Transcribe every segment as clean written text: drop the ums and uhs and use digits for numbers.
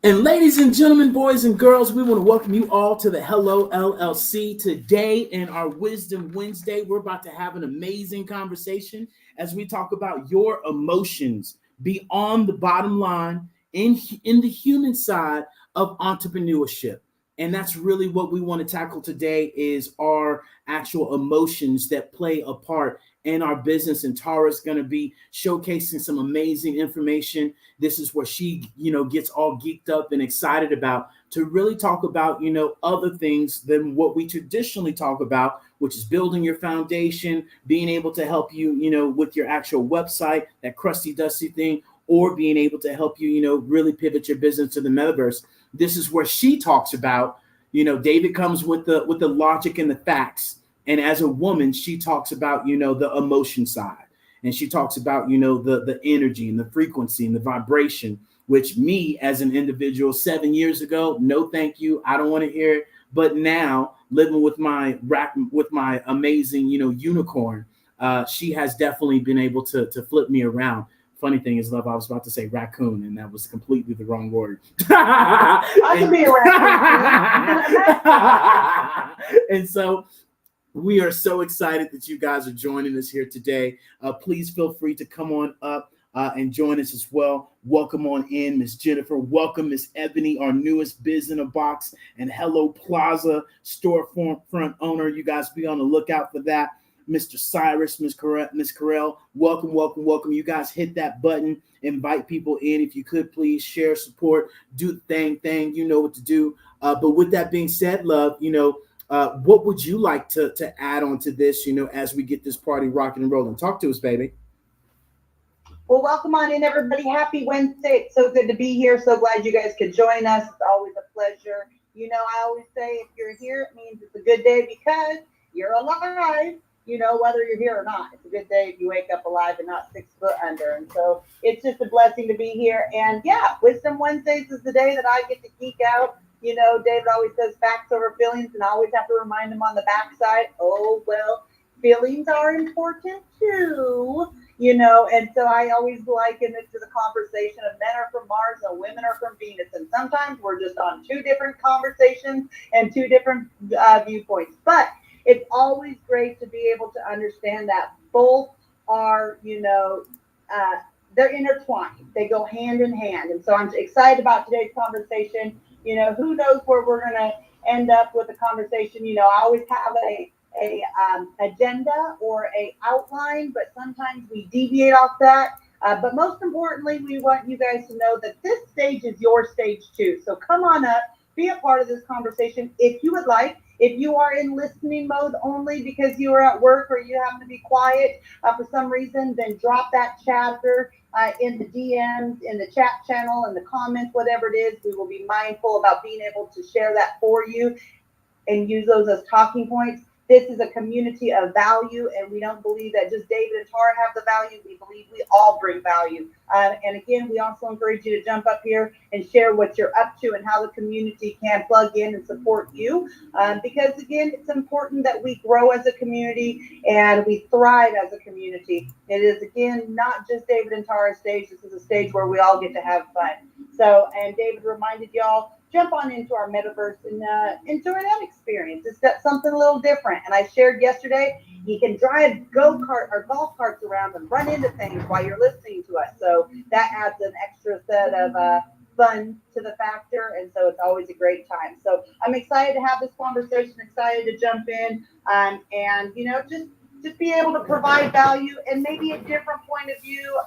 And ladies and gentlemen, boys and girls, we want to welcome you all to the Hello LLC. Today in our Wisdom Wednesday, we're about to have an amazing conversation as we talk about your emotions beyond the bottom line in the human side of entrepreneurship. And that's really what we want to tackle today is our actual emotions that play a part in our business. And Tara's going to be showcasing some amazing information. This is where she, gets all geeked up and excited about to really talk about, other things than what we traditionally talk about, which is building your foundation, being able to help you, with your actual website, that crusty, dusty thing, or being able to help you, really pivot your business to the metaverse. This is where she talks about, David comes with the logic and the facts. And as a woman, she talks about, the emotion side. And she talks about, the energy and the frequency and the vibration, which me as an individual 7 years ago, no thank you. I don't want to hear it. But now living with my amazing, unicorn, she has definitely been able to flip me around. Funny thing is, love, I was about to say raccoon, and that was completely the wrong word. I can be a raccoon. And so we are so excited that you guys are joining us here today. Please feel free to come on up and join us as well. Welcome on in, Miss Jennifer. Welcome, Miss Ebony, our newest Biz in a Box and Hello Plaza storefront owner. You guys be on the lookout for that. Mr. Cyrus, Miss Carell, welcome, welcome, welcome. You guys hit that button, invite people in. If you could, please share, support, do the thing. You know what to do. But with that being said, love, what would you like to add on to this, as we get this party rocking and rolling? Talk to us, baby. Well, welcome on in, everybody. Happy Wednesday. It's so good to be here. So glad you guys could join us. It's always a pleasure. I always say if you're here, it means it's a good day because you're alive. Whether you're here or not, it's a good day if you wake up alive and not 6 foot under. And so it's just a blessing to be here. And yeah, Wisdom Wednesdays is the day that I get to geek out. David always says facts over feelings, and I always have to remind him on the backside, oh, well, feelings are important too, and so I always liken it to the conversation of men are from Mars and women are from Venus. And sometimes we're just on two different conversations and two different viewpoints. But it's always great to be able to understand that both are, they're intertwined. They go hand in hand. And so I'm excited about today's conversation. Who knows where we're going to end up with the conversation. I always have a agenda or a outline, but sometimes we deviate off that. But most importantly, we want you guys to know that this stage is your stage too. So come on up, be a part of this conversation if you would like. If you are in listening mode only because you are at work or you happen to be quiet for some reason, then drop that chatter in the DMs, in the chat channel, in the comments, whatever it is. We will be mindful about being able to share that for you and use those as talking points. This is a community of value, and we don't believe that just David and Tara have the value. We believe we all bring value. And again, we also encourage you to jump up here and share what you're up to and how the community can plug in and support you. Because again, it's important that we grow as a community and we thrive as a community. It is, again, not just David and Tara's stage. This is a stage where we all get to have fun. So, and David reminded y'all, jump on into our metaverse and enjoy that experience. It's got something a little different. And I shared yesterday, you can drive go-kart or golf carts around and run into things while you're listening to us. So that adds an extra set of fun to the factor. And so it's always a great time. So I'm excited to have this conversation, excited to jump in and, just be able to provide value and maybe a different point of view,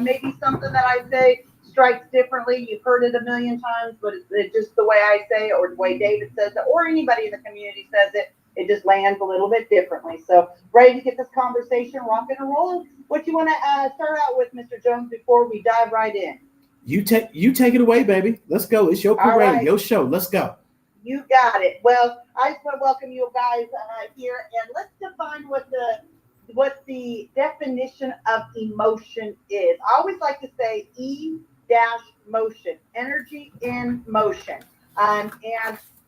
maybe something that I say strikes differently. You've heard it a million times, but it's just the way I say it or the way David says it or anybody in the community says it. It just lands a little bit differently. So ready to get this conversation rocking and rolling. What you want to start out with, Mr. Jones, before we dive right in? You take it away, baby. Let's go. It's your parade, right. Your show. Let's go. You got it. Well, I just want to welcome you guys here, and let's define what the definition of emotion is. I always like to say motion, energy in motion. And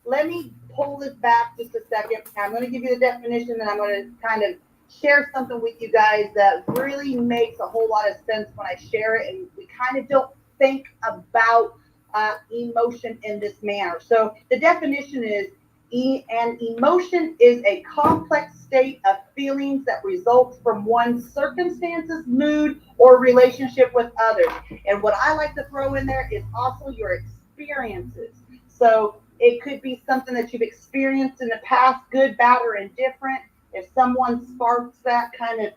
let me pull this back just a second. I'm going to give you the definition, and I'm going to kind of share something with you guys that really makes a whole lot of sense when I share it, and we kind of don't think about emotion in this manner. So the definition is an emotion is a complex state of feelings that results from one's circumstances, mood, or relationship with others. And what I like to throw in there is also your experiences. So it could be something that you've experienced in the past, good, bad, or indifferent. If someone sparks that kind of,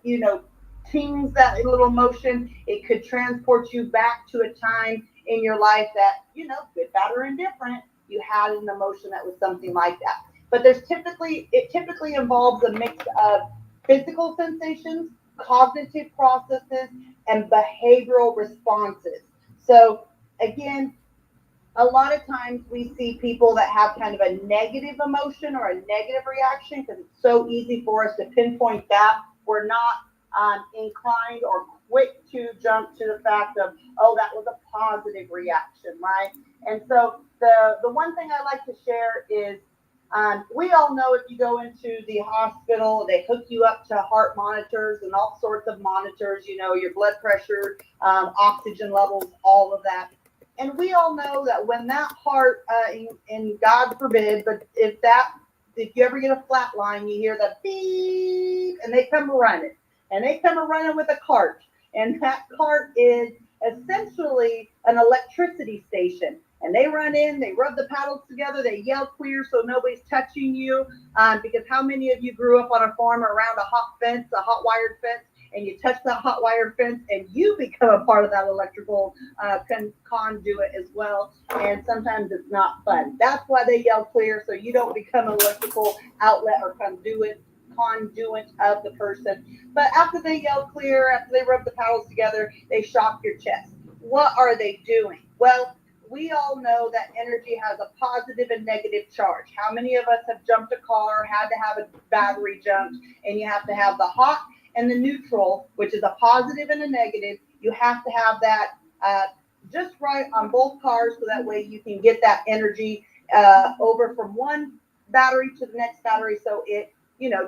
tings that little emotion, it could transport you back to a time in your life that, good, bad, or indifferent, you had an emotion that was something like that. But it typically involves a mix of physical sensations, cognitive processes, and behavioral responses. So again, a lot of times we see people that have kind of a negative emotion or a negative reaction because it's so easy for us to pinpoint that. We're not inclined or quick to jump to the fact of, oh, that was a positive reaction, right? And so the one thing I like to share is we all know if you go into the hospital, they hook you up to heart monitors and all sorts of monitors, your blood pressure, oxygen levels, all of that. And we all know that when that heart, and God forbid, but if you ever get a flat line, you hear the beep, and they come running, with a cart, and that cart is essentially an electricity station. And they run in, they rub the paddles together, they yell clear so nobody's touching you. Because how many of you grew up on a farm around a hot wired fence, and you touch that hot wire fence and you become a part of that electrical conduit as well. And sometimes it's not fun. That's why they yell clear, so you don't become an electrical outlet or conduit of the person. But after they yell clear, after they rub the paddles together, they shock your chest. What are they doing? Well, we all know that energy has a positive and negative charge. How many of us have jumped a car, had to have a battery jumped, and you have to have the hot and the neutral, which is a positive and a negative. You have to have that just right on both cars, so that way you can get that energy over from one battery to the next battery, so it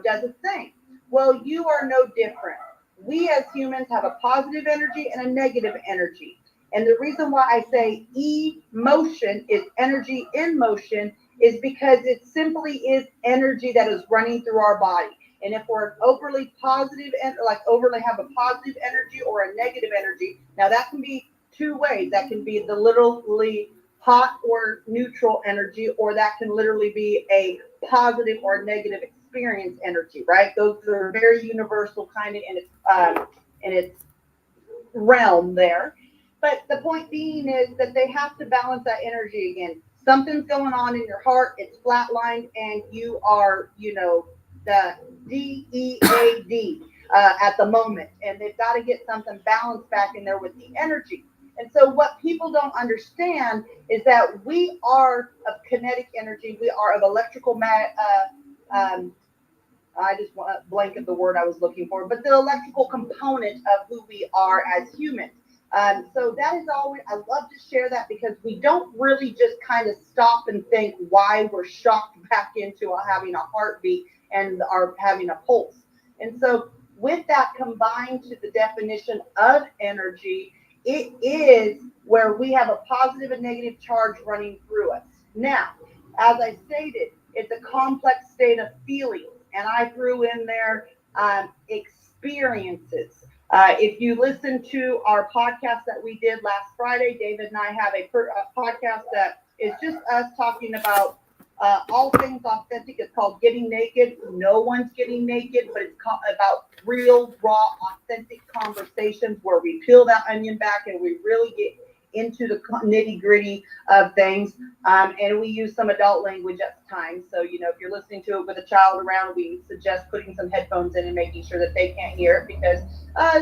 does its thing. Well, you are no different. We as humans have a positive energy and a negative energy. And the reason why I say emotion is energy in motion is because it simply is energy that is running through our body. And if we're overly positive and overly have a positive energy or a negative energy, now that can be two ways. That can be the literally hot or neutral energy, or that can literally be a positive or negative experience energy, right? Those are very universal kind of in its realm there. But the point being is that they have to balance that energy again. Something's going on in your heart, it's flatlined, and you are, the DEAD at the moment. And they've got to get something balanced back in there with the energy. And so what people don't understand is that we are of kinetic energy, we are of electrical I just want to blanket the word I was looking for, but the electrical component of who we are as humans. So that is always, I love to share that because we don't really just kind of stop and think why we're shocked back into having a heartbeat and are having a pulse. And so with that combined to the definition of energy, it is where we have a positive and negative charge running through us. Now, as I stated, it's a complex state of feelings, and I threw in there experiences. If you listen to our podcast that we did last Friday, David and I have a podcast that is just us talking about all things authentic. It's called Getting Naked. No one's getting naked, but it's about real, raw, authentic conversations where we peel that onion back and we really get into the nitty gritty of things. And we use some adult language at times. So, if you're listening to it with a child around, we suggest putting some headphones in and making sure that they can't hear it, because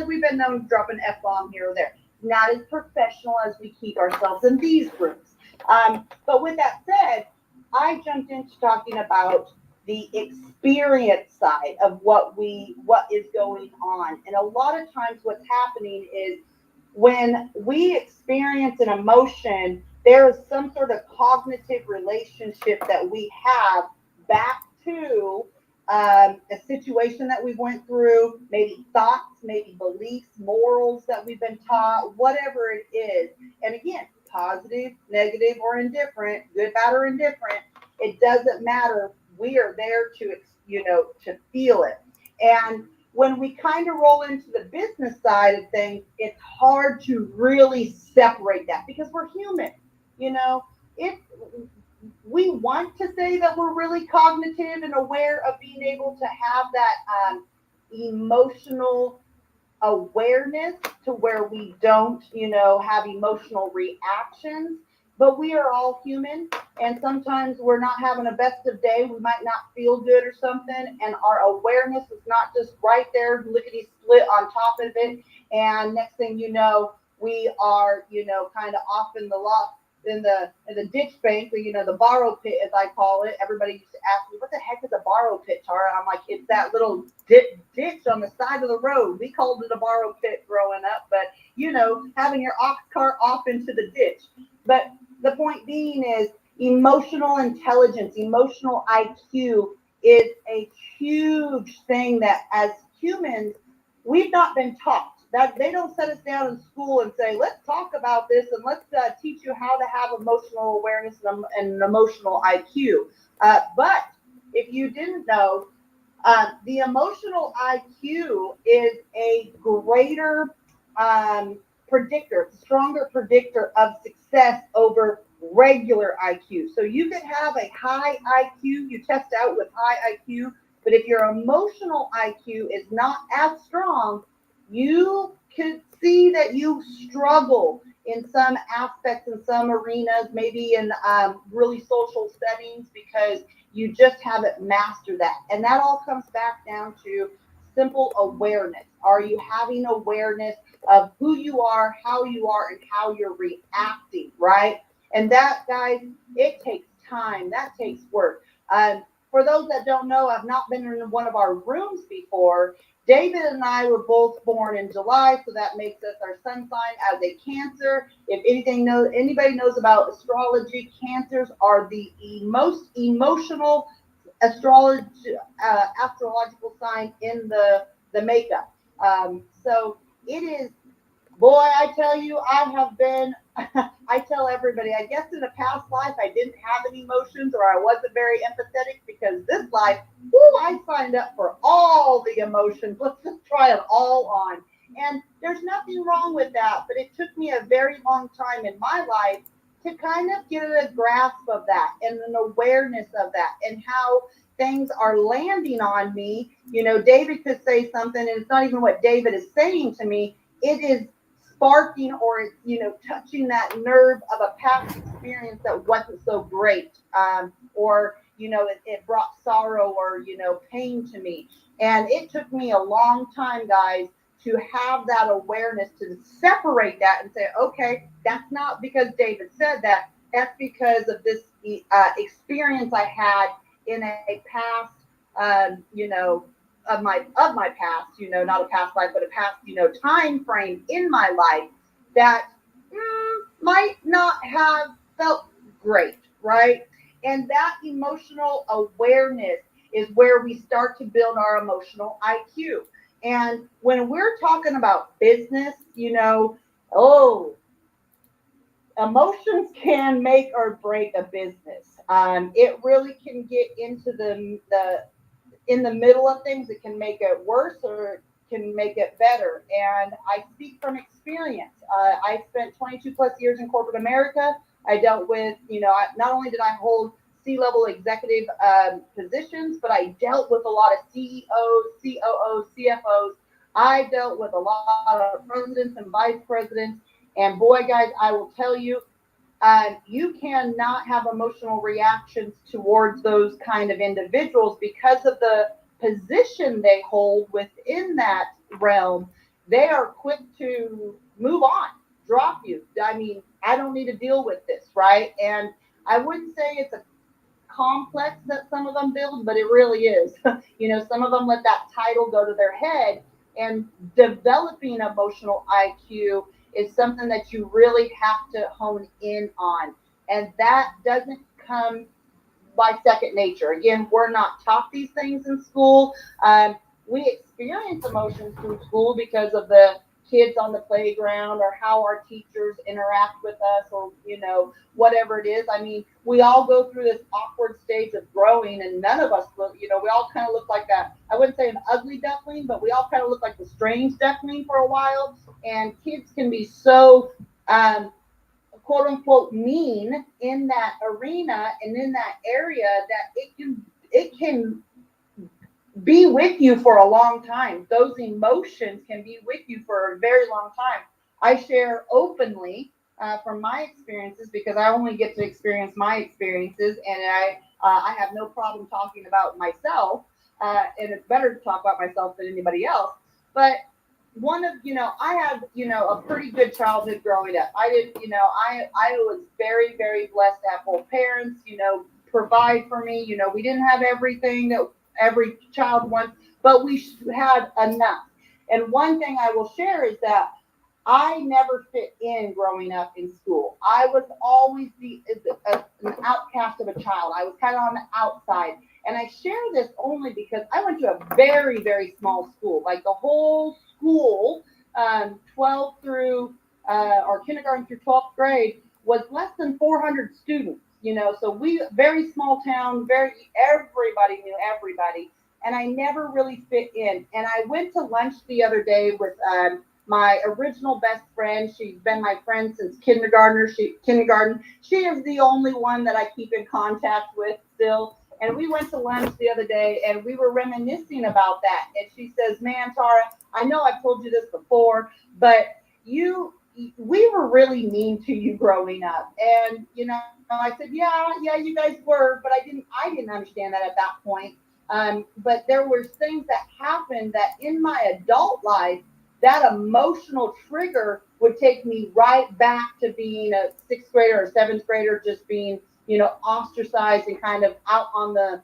we've been known to drop an F-bomb here or there. Not as professional as we keep ourselves in these rooms. But with that said, I jumped into talking about the experience side of what is going on. And a lot of times what's happening is when we experience an emotion, there is some sort of cognitive relationship that we have back to a situation that we went through, maybe thoughts, maybe beliefs, morals that we've been taught, whatever it is. And again, positive, negative, or indifferent, good, bad, or indifferent. It doesn't matter. We are there to, to feel it. And when we kind of roll into the business side of things, it's hard to really separate that because we're human. You know, if we want to say that we're really cognitive and aware of being able to have that emotional awareness to where we don't, have emotional reactions. But we are all human, and sometimes we're not having a best of day. We might not feel good or something, and our awareness is not just right there, lickety split on top of it. And next thing you know, we are, kind of off in the loft in the ditch bank, or the borrow pit, as I call it. Everybody used to ask me, "What the heck is a borrow pit, Tara?" I'm like, "It's that little ditch on the side of the road." We called it a borrow pit growing up, but having your ox cart off into the ditch. But the point being is emotional intelligence, emotional IQ is a huge thing that as humans, we've not been taught. That they don't set us down in school and say, let's talk about this and let's teach you how to have emotional awareness and emotional IQ. But if you didn't know, the emotional IQ is a greater predictor, stronger predictor of success over regular IQ. So you could have a high IQ, you test out with high IQ, but if your emotional IQ is not as strong, you could see that you struggle in some aspects, in some arenas, maybe in really social settings, because you just haven't mastered that. And that all comes back down to simple awareness. Are you having awareness of who you are, and how you're reacting, right? And that, guys, it takes time. That takes work. For those that don't know, I've not been in one of our rooms before. David and I were both born in July, so that makes us our sun sign as a Cancer. If anybody knows about astrology, Cancers are the most emotional astrological sign in the makeup. So it is, boy, I tell you, I have been, I tell everybody, I guess in a past life I didn't have any emotions, or I wasn't very empathetic, because this life, I signed up for all the emotions. Let's just try it all on. And there's nothing wrong with that, but it took me a very long time in my life to kind of get a grasp of that and an awareness of that and how things are landing on me. David could say something, and it's not even what David is saying to me. It is sparking, or it's touching that nerve of a past experience that wasn't so great, or it brought sorrow or pain to me. And it took me a long time, guys, to have that awareness, to separate that and say, okay, that's not because David said that. That's because of this experience I had in a past, of my past, not a past life, but a past, time frame in my life that might not have felt great, right? And that emotional awareness is where we start to build our emotional IQ. And when we're talking about business, emotions can make or break a business. It really can get into the in the middle of things. It can make it worse or it can make it better. And I speak from experience. I spent 22 plus years in corporate America. I dealt with, not only did I hold C-level executive positions, but I dealt with a lot of CEOs, COOs, CFOs. I dealt with a lot of presidents and vice presidents. And boy, guys, I will tell you, you cannot have emotional reactions towards those kind of individuals because of the position they hold within that realm. They are quick to move on, drop you. I mean, I don't need to deal with this, right? And I wouldn't say it's a complex that some of them build, but it really is. Some of them let that title go to their head, and developing emotional IQ is something that you really have to hone in on. And that doesn't come by second nature. Again, we're not taught these things in school. We experience emotions through school because of the kids on the playground or how our teachers interact with us or, whatever it is. I mean, we all go through this awkward stage of growing and none of us look, we all kind of look like that. I wouldn't say an ugly duckling, but we all kind of look like the strange duckling for a while. And kids can be so, quote unquote, mean in that arena and in that area that it can be with you for a long time. Those emotions can be with you for a very long time. I share openly from my experiences because I only get to experience my experiences, and I have no problem talking about myself, and it's better to talk about myself than anybody else. But I had, a pretty good childhood growing up. I did, I was very, very blessed to have both parents, provide for me. We didn't have everything that every child wants, but we had enough. And one thing I will share is that I never fit in growing up in school. I was always an outcast of a child. I was kind of on the outside. And I share this only because I went to a very, very small school. Like the whole school, 12 through, or kindergarten through 12th grade, was less than 400 students. So very small town, everybody knew everybody. And I never really fit in. And I went to lunch the other day with my original best friend. She's been my friend since kindergarten. She is the only one that I keep in contact with still. And we went to lunch the other day and we were reminiscing about that. And she says, man, Tara, I know I've told you this before, but we were really mean to you growing up. And, I said, yeah, you guys were, but I didn't understand that at that point. But there were things that happened that in my adult life, that emotional trigger would take me right back to being a sixth grader or seventh grader, just being, ostracized and kind of out on the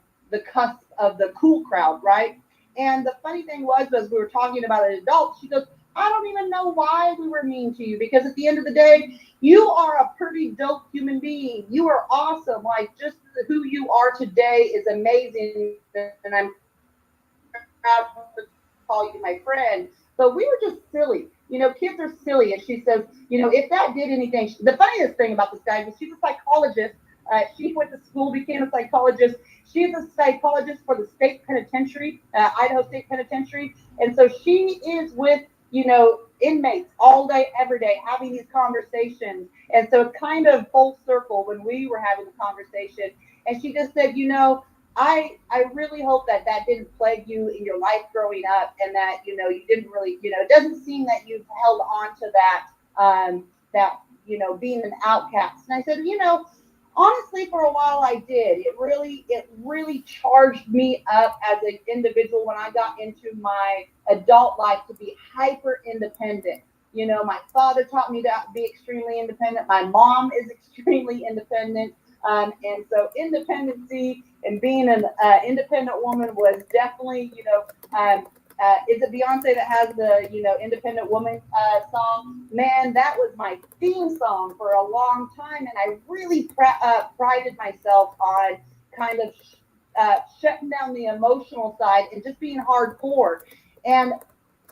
cusp of the cool crowd, right? And the funny thing was we were talking about an adult, she goes, I don't even know why we were mean to you, because at the end of the day, you are a pretty dope human being. You are awesome. Like, just who you are today is amazing. And I'm proud to call you my friend. But we were just silly. Kids are silly. And she says, if that did anything, the funniest thing about this guy is she's a psychologist. She went to school, became a psychologist. She's a psychologist for the state penitentiary, Idaho State Penitentiary. And so she is with, inmates all day, every day, having these conversations. And so kind of full circle when we were having the conversation. And she just said, I really hope that didn't plague you in your life growing up, and that, you didn't really, it doesn't seem that you've held on to that, being an outcast. And I said, honestly, for a while I did. It really charged me up as an individual when I got into my adult life to be hyper independent. My father taught me to be extremely independent. My mom is extremely independent. And so independency and being an independent woman was definitely, is it Beyonce that has the, Independent Woman song? Man, that was my theme song for a long time. And I really prided myself on kind of shutting down the emotional side and just being hardcore. And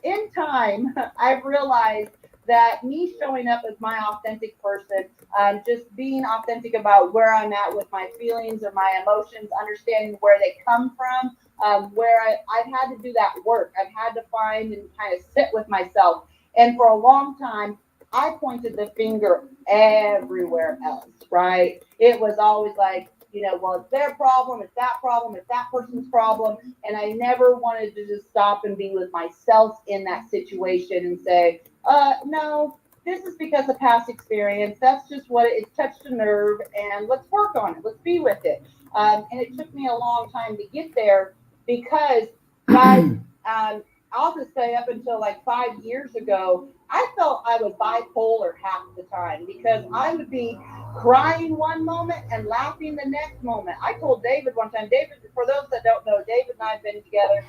in time, I've realized that me showing up as my authentic person, just being authentic about where I'm at with my feelings or my emotions, understanding where they come from, where I've had to do that work. I've had to find and kind of sit with myself. And for a long time, I pointed the finger everywhere else, right? It was always like, well, it's their problem, it's that person's problem. And I never wanted to just stop and be with myself in that situation and say, no, this is because of past experience. That's just what it touched a nerve, and let's work on it. Let's be with it. And it took me a long time to get there because, guys, I'll just say up until like 5 years ago, I felt I was bipolar half the time because I would be crying one moment and laughing the next moment. I told David one time, David, for those that don't know, David and I have been together.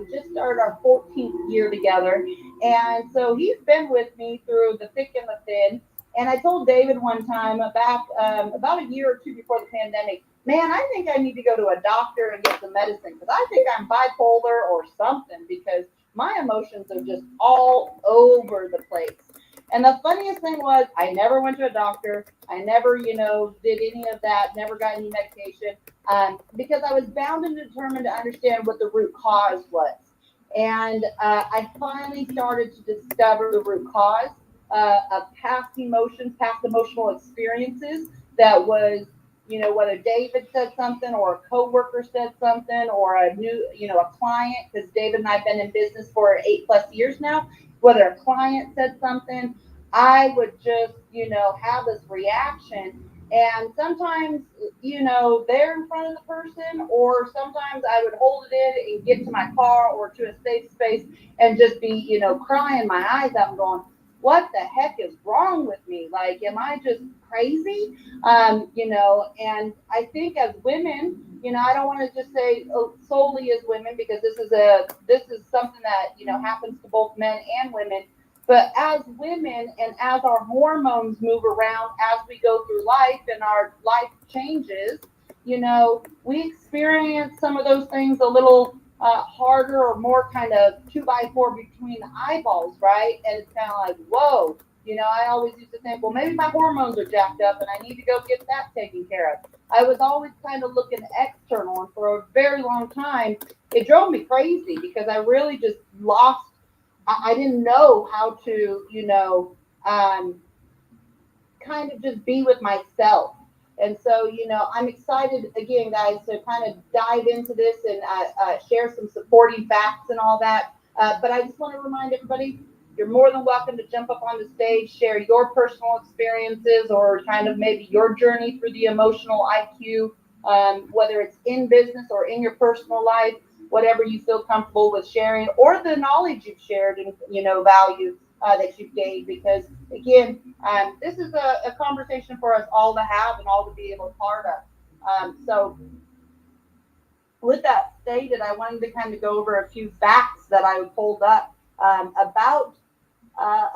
We just started our 14th year together. And so he's been with me through the thick and the thin. And I told David one time back about a year or two before the pandemic, man, I think I need to go to a doctor and get some medicine because I think I'm bipolar or something, because my emotions are just all over the place. And the funniest thing was, I never went to a doctor. I never, did any of that, never got any medication, because I was bound and determined to understand what the root cause was. And I finally started to discover the root cause of past emotions, past emotional experiences that was, whether David said something or a coworker said something or a new, a client, because David and I have been in business for 8+ years now, whether a client said something, I would just, have this reaction. And sometimes, they're in front of the person, or sometimes I would hold it in and get to my car or to a safe space and just be, crying my eyes out and going, what the heck is wrong with me? Like, am I just crazy? And I think as women, I don't want to just say solely as women, because this is something that, happens to both men and women. But as women and as our hormones move around as we go through life and our life changes, we experience some of those things a little harder or more kind of 2x4 between the eyeballs, right? And it's kind of like, whoa. I always used to think, well, maybe my hormones are jacked up and I need to go get that taken care of. I was always kind of looking external, and for a very long time, it drove me crazy because I really just lost. I didn't know how to, um, kind of just be with myself. And so, I'm excited again, guys, to kind of dive into this and share some supporting facts and all that. But I just want to remind everybody, you're more than welcome to jump up on the stage, share your personal experiences or kind of maybe your journey through the emotional IQ, whether it's in business or in your personal life, whatever you feel comfortable with sharing, or the knowledge you've shared and, value that you've gained. Because again, this is a conversation for us all to have and all to be able to part of. So with that stated, I wanted to kind of go over a few facts that I pulled up about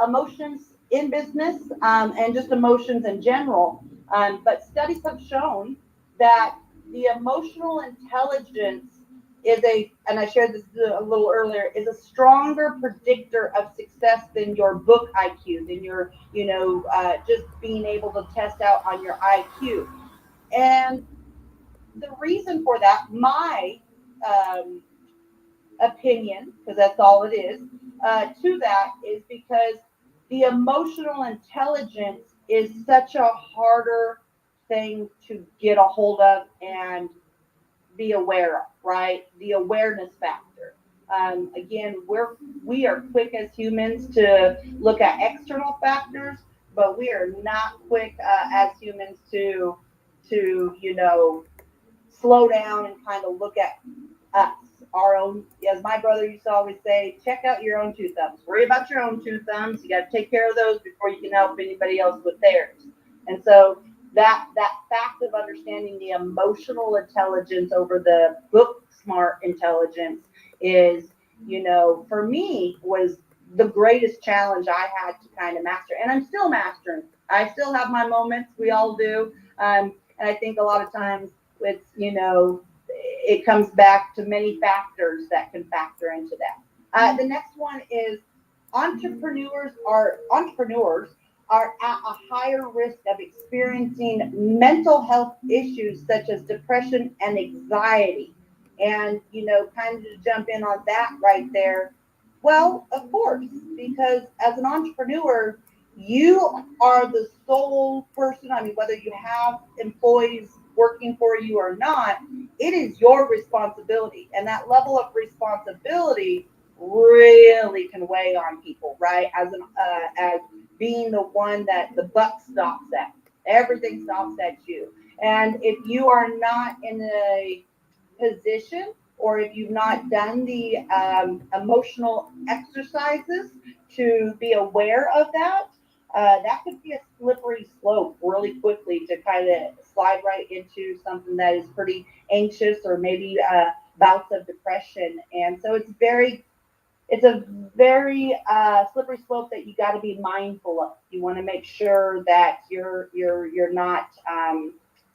emotions in business, and just emotions in general. But studies have shown that the emotional intelligence and I shared this a little earlier, is a stronger predictor of success than your book IQ, than your, just being able to test out on your IQ. And the reason for that, my um, opinion, because that's all it is, to that is because the emotional intelligence is such a harder thing to get a hold of and be aware of, right? The awareness factor. Again, we are quick as humans to look at external factors, but we are not quick as humans to slow down and kind of look at us, our own. As my brother used to always say, check out your own two thumbs. Worry about your own two thumbs. You got to take care of those before you can help anybody else with theirs. And so that fact of understanding the emotional intelligence over the book smart intelligence is, for me, was the greatest challenge I had to kind of master. And I'm still mastering. I still have my moments. We all do. And I think a lot of times it's, it comes back to many factors that can factor into that. The next one is entrepreneurs are at a higher risk of experiencing mental health issues such as depression and anxiety. And, kind of to jump in on that right there. Well, of course, because as an entrepreneur, you are the sole person. I mean, whether you have employees working for you or not, it is your responsibility. And that level of responsibility really can weigh on people, right? As being the one that the buck stops at. Everything stops at you. And if you are not in a position, or if you've not done the emotional exercises to be aware of that, that could be a slippery slope really quickly to kind of slide right into something that is pretty anxious, or maybe bouts of depression. And so it's a very slippery slope that you got to be mindful of. You want to make sure that you're not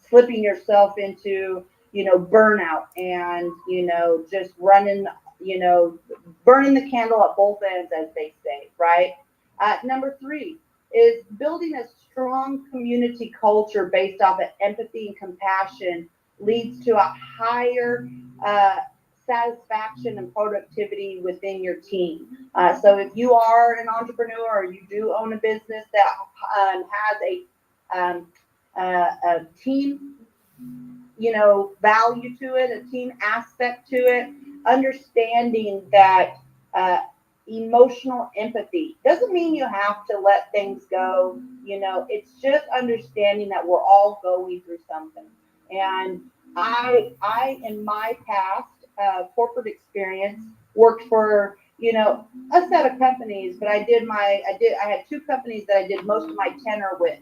slipping yourself into burnout and just running burning the candle at both ends, as they say, right? Number three is building a strong community culture based off of empathy and compassion leads to a higher satisfaction and productivity within your team. So if you are an entrepreneur or you do own a business that has a team, value to it, a team aspect to it, understanding that emotional empathy doesn't mean you have to let things go. It's just understanding that we're all going through something. And I in my past corporate experience worked for a set of companies, but I had two companies that I did most of my tenure with,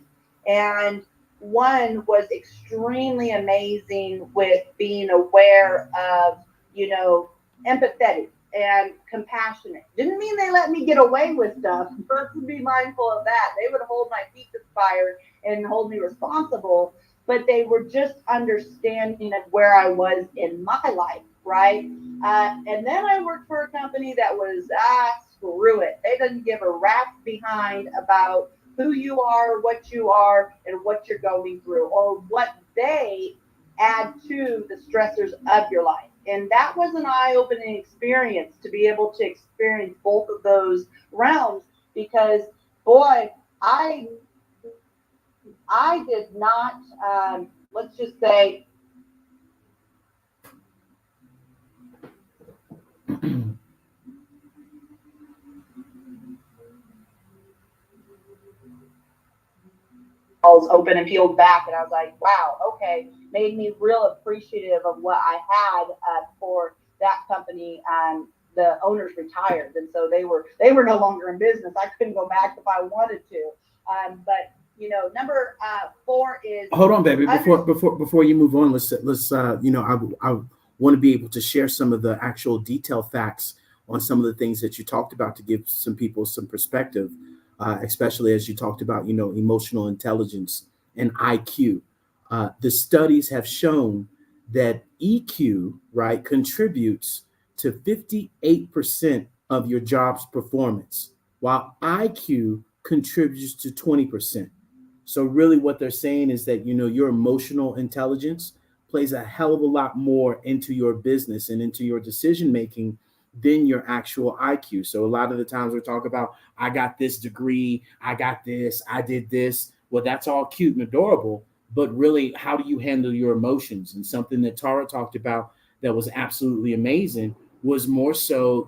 and one was extremely amazing with being aware of, empathetic and compassionate. Didn't mean they let me get away with stuff. Let's be mindful of that. They would hold my feet to the fire and hold me responsible, but they were just understanding of where I was in my life, right? And then I worked for a company that was, screw it. They didn't give a rat's behind about who you are, and what you're going through, or what they add to the stressors of your life. And that was an eye-opening experience to be able to experience both of those realms, because boy, I did not, let's just say, open and peeled back, and I was like, wow, okay, made me real appreciative of what I had for that company. The owners retired, and so they were no longer in business. I couldn't go back if I wanted to. But number four is, hold on, baby. Before you move on, let's I want to be able to share some of the actual detailed facts on some of the things that you talked about to give some people some perspective, especially as you talked about emotional intelligence and IQ. The studies have shown that EQ, right, contributes to 58% of your job's performance, while IQ contributes to 20%. So really what they're saying is that, your emotional intelligence plays a hell of a lot more into your business and into your decision making than your actual IQ. So a lot of the times we talk about, I got this degree, I got this, I did this. Well, that's all cute and adorable, but really, how do you handle your emotions? And something that Tara talked about that was absolutely amazing was more so,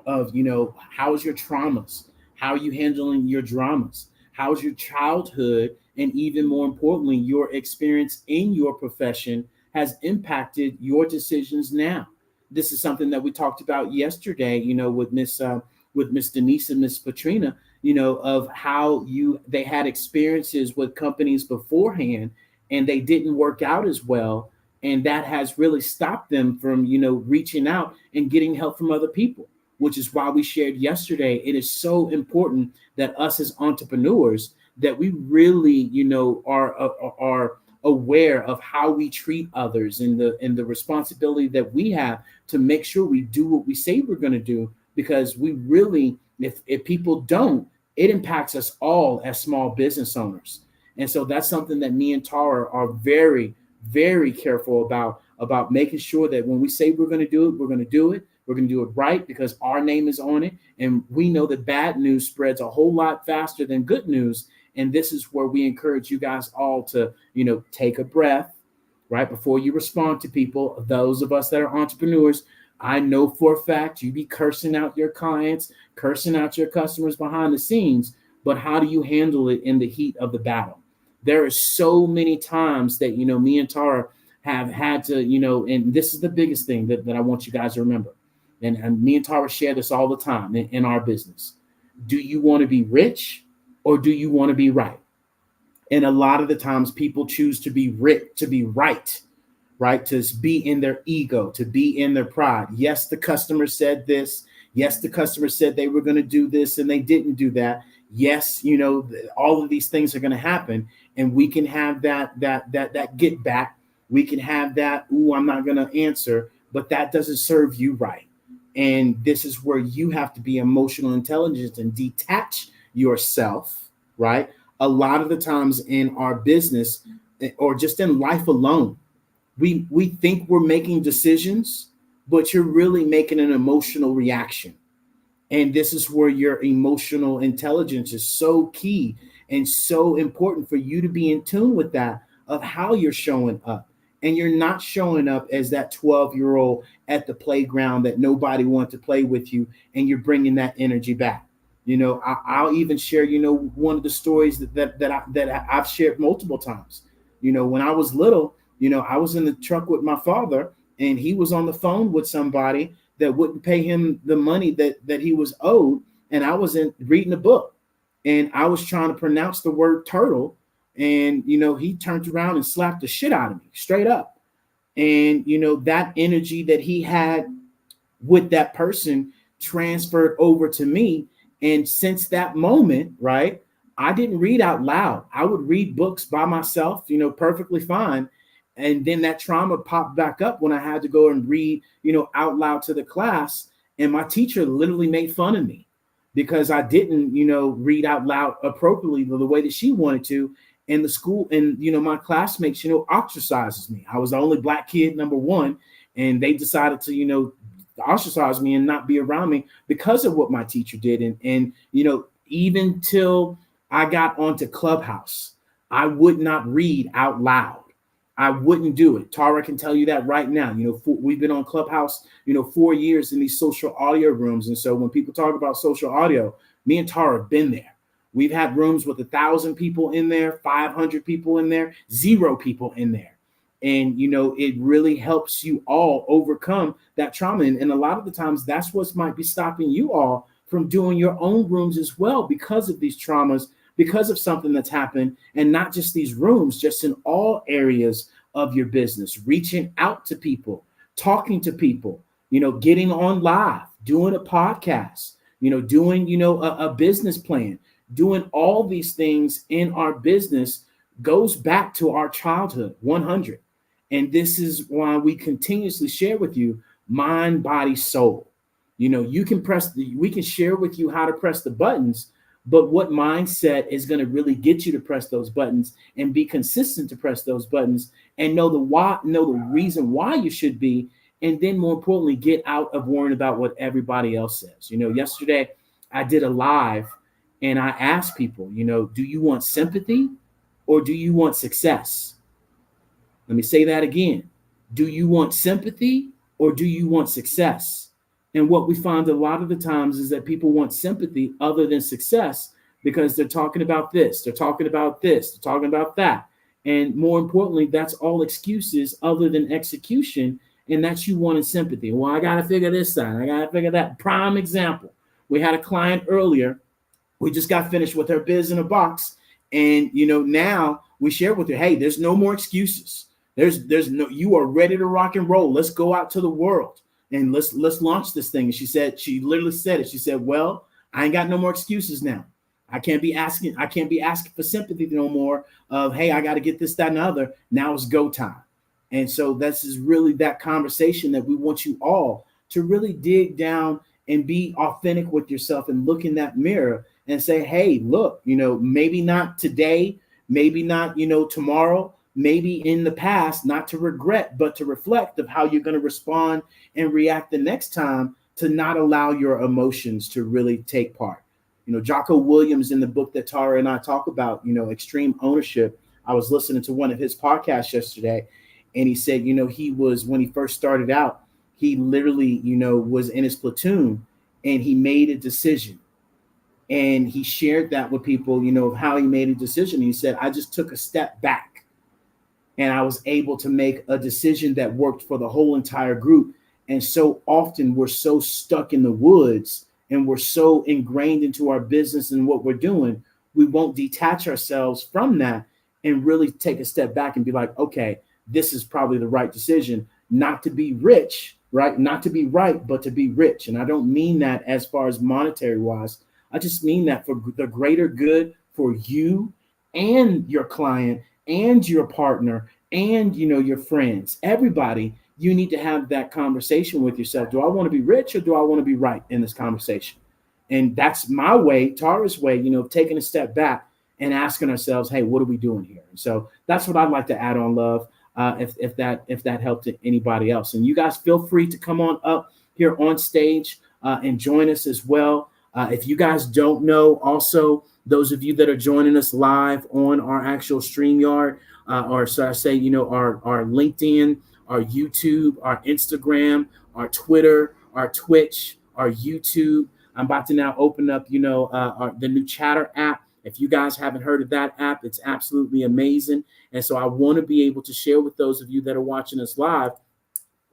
of how's your traumas, how are you handling your dramas, how's your childhood, and even more importantly, your experience in your profession has impacted your decisions now. This is something that we talked about yesterday, with Miss Denise and Miss Patrina, of how they had experiences with companies beforehand and they didn't work out as well, and that has really stopped them from reaching out and getting help from other people, which is why we shared yesterday. It is so important that us as entrepreneurs, that we really, are aware of how we treat others and the responsibility that we have to make sure we do what we say we're going to do, because we really, if people don't, it impacts us all as small business owners. And so that's something that me and Tara are very, very careful about making sure that when we say we're going to do it, we're going to do it. We're going to do it right, because our name is on it. And we know that bad news spreads a whole lot faster than good news. And this is where we encourage you guys all to, take a breath right before you respond to people. Those of us that are entrepreneurs, I know for a fact you be cursing out your clients, cursing out your customers behind the scenes. But how do you handle it in the heat of the battle? There are so many times that, me and Tara have had to, and this is the biggest thing that I want you guys to remember. And me and Tara share this all the time in our business. Do you want to be rich, or do you want to be right? And a lot of the times people choose to be rich, to be right, to be in their ego, to be in their pride. Yes, the customer said this. Yes, the customer said they were going to do this and they didn't do that. Yes, all of these things are going to happen, and we can have that get back. We can have that, ooh, I'm not going to answer. but that doesn't serve you right. And this is where you have to be emotional intelligence and detach yourself, right? A lot of the times in our business or just in life alone, we think we're making decisions, but you're really making an emotional reaction. And this is where your emotional intelligence is so key and so important for you to be in tune with that of how you're showing up. And you're not showing up as that 12-year-old at the playground that nobody wanted to play with you, and you're bringing that energy back. I'll even share, one of the stories I've shared multiple times. When I was little, I was in the truck with my father, and he was on the phone with somebody that wouldn't pay him the money that he was owed. And I was reading a book, and I was trying to pronounce the word turtle. And, he turned around and slapped the shit out of me straight up. And, that energy that he had with that person transferred over to me. And since that moment, right, I didn't read out loud. I would read books by myself, perfectly fine. And then that trauma popped back up when I had to go and read, out loud to the class. And my teacher literally made fun of me because I didn't, read out loud appropriately the way that she wanted to. And the school and, my classmates, ostracizes me. I was the only black kid, number one. And they decided to, ostracize me and not be around me because of what my teacher did. And even till I got onto Clubhouse, I would not read out loud. I wouldn't do it. Tara can tell you that right now. We've been on Clubhouse, 4 years in these social audio rooms. And so when people talk about social audio, me and Tara have been there. We've had rooms with 1,000 people in there, 500 people in there, 0 people in there. And, it really helps you all overcome that trauma. And a lot of the times that's what might be stopping you all from doing your own rooms as well because of these traumas, because of something that's happened, and not just these rooms, just in all areas of your business, reaching out to people, talking to people, getting on live, doing a podcast, doing, a business plan, doing all these things in our business goes back to our childhood, 100. And this is why we continuously share with you mind, body, soul. You can we can share with you how to press the buttons, but what mindset is going to really get you to press those buttons and be consistent to press those buttons and know the reason why you should be. And then more importantly, get out of worrying about what everybody else says. Yesterday I did a live and I asked people, do you want sympathy or do you want success? Let me say that again. Do you want sympathy or do you want success? And what we find a lot of the times is that people want sympathy other than success because they're talking about this, they're talking about this, they're talking about that. And more importantly, that's all excuses other than execution. And that's you wanting sympathy. Well, I got to figure this out. I got to figure that. Prime example. We had a client earlier. We just got finished with her biz in a box. And, now we share with her, hey, there's no more excuses. There's no, you are ready to rock and roll. Let's go out to the world and let's launch this thing. And she literally said it. She said, well, I ain't got no more excuses now. I can't be asking for sympathy no more of, hey, I got to get this, that, and the other. Now it's go time. And so this is really that conversation that we want you all to really dig down and be authentic with yourself and look in that mirror and say, hey, look, maybe not today, maybe not, tomorrow, maybe in the past, not to regret, but to reflect of how you're going to respond and react the next time to not allow your emotions to really take part. Jocko Williams in the book that Tara and I talk about, extreme ownership. I was listening to one of his podcasts yesterday, and he said, when he first started out, he literally, was in his platoon and he made a decision. And he shared that with people, of how he made a decision. He said, I just took a step back and I was able to make a decision that worked for the whole entire group. And so often we're so stuck in the woods and we're so ingrained into our business and what we're doing, we won't detach ourselves from that and really take a step back and be like, okay, this is probably the right decision, not to be rich, right? Not to be right, but to be rich. And I don't mean that as far as monetary wise. I just mean that for the greater good for you and your client and your partner and, your friends, everybody, you need to have that conversation with yourself. Do I want to be rich or do I want to be right in this conversation? And that's my way, Tara's way, of taking a step back and asking ourselves, hey, what are we doing here? And so that's what I'd like to add on, Love, if that helped anybody else. And you guys feel free to come on up here on stage and join us as well. If you guys don't know, also, those of you that are joining us live on our actual StreamYard, or so I say, our LinkedIn, our YouTube, our Instagram, our Twitter, our Twitch, our YouTube. I'm about to now open up, the new Chatter app. If you guys haven't heard of that app, it's absolutely amazing. And so I want to be able to share with those of you that are watching us live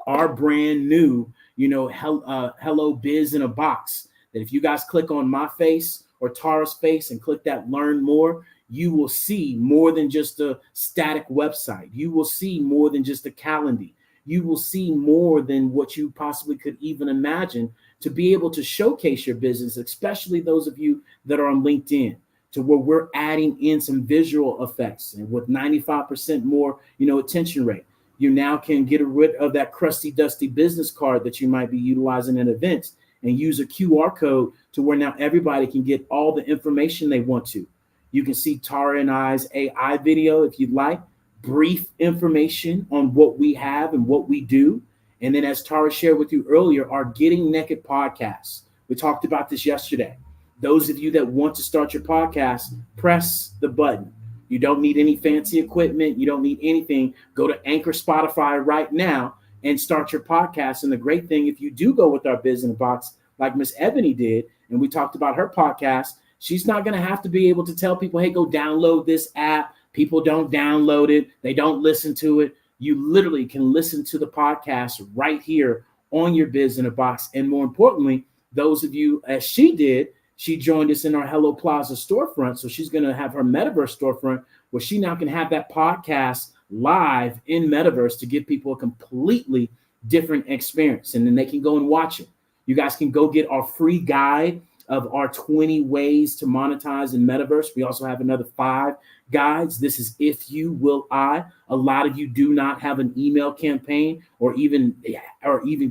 our brand new, Hello Biz in a Box. That if you guys click on my face or Tara's face and click that learn more, you will see more than just a static website. You will see more than just a calendar. You will see more than what you possibly could even imagine to be able to showcase your business, especially those of you that are on LinkedIn, to where we're adding in some visual effects, and with 95% more, attention rate. You now can get rid of that crusty, dusty business card that you might be utilizing in events and use a QR code to where now everybody can get all the information they want to. You can see Tara and I's AI video if you'd like, brief information on what we have and what we do. And then, as Tara shared with you earlier, our Getting Naked podcast. We talked about this yesterday. Those of you that want to start your podcast, press the button. You don't need any fancy equipment. You don't need anything. Go to Anchor, Spotify right now and start your podcast. And the great thing, if you do go with our Biz in a Box, like Miss Ebony did, and we talked about her podcast, she's not going to have to be able to tell people, hey, go download this app. People don't download it. They don't listen to it. You literally can listen to the podcast right here on your Biz in a Box. And more importantly, those of you, as she did, she joined us in our Hello Plaza storefront. So she's going to have her Metaverse storefront where she now can have that podcast live in Metaverse to give people a completely different experience. And then they can go and watch it. You guys can go get our free guide of our 20 ways to monetize in Metaverse. We also have another 5 guides. This is If You Will I. A lot of you do not have an email campaign or even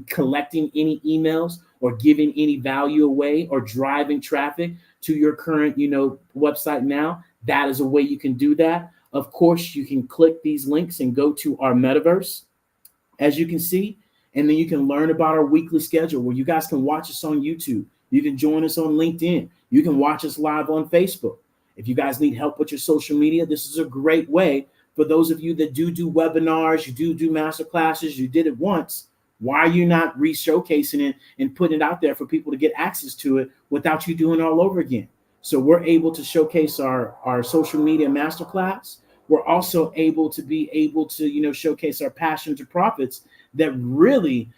collecting any emails or giving any value away or driving traffic to your current, website now. That is a way you can do that. Of course, you can click these links and go to our Metaverse, as you can see, and then you can learn about our weekly schedule where you guys can watch us on YouTube. You can join us on LinkedIn. You can watch us live on Facebook. If you guys need help with your social media, this is a great way for those of you that do webinars, you do master classes, you did it once. Why are you not re-showcasing it and putting it out there for people to get access to it without you doing it all over again? So we're able to showcase our social media masterclass. We're also able to showcase our passion to profits that really,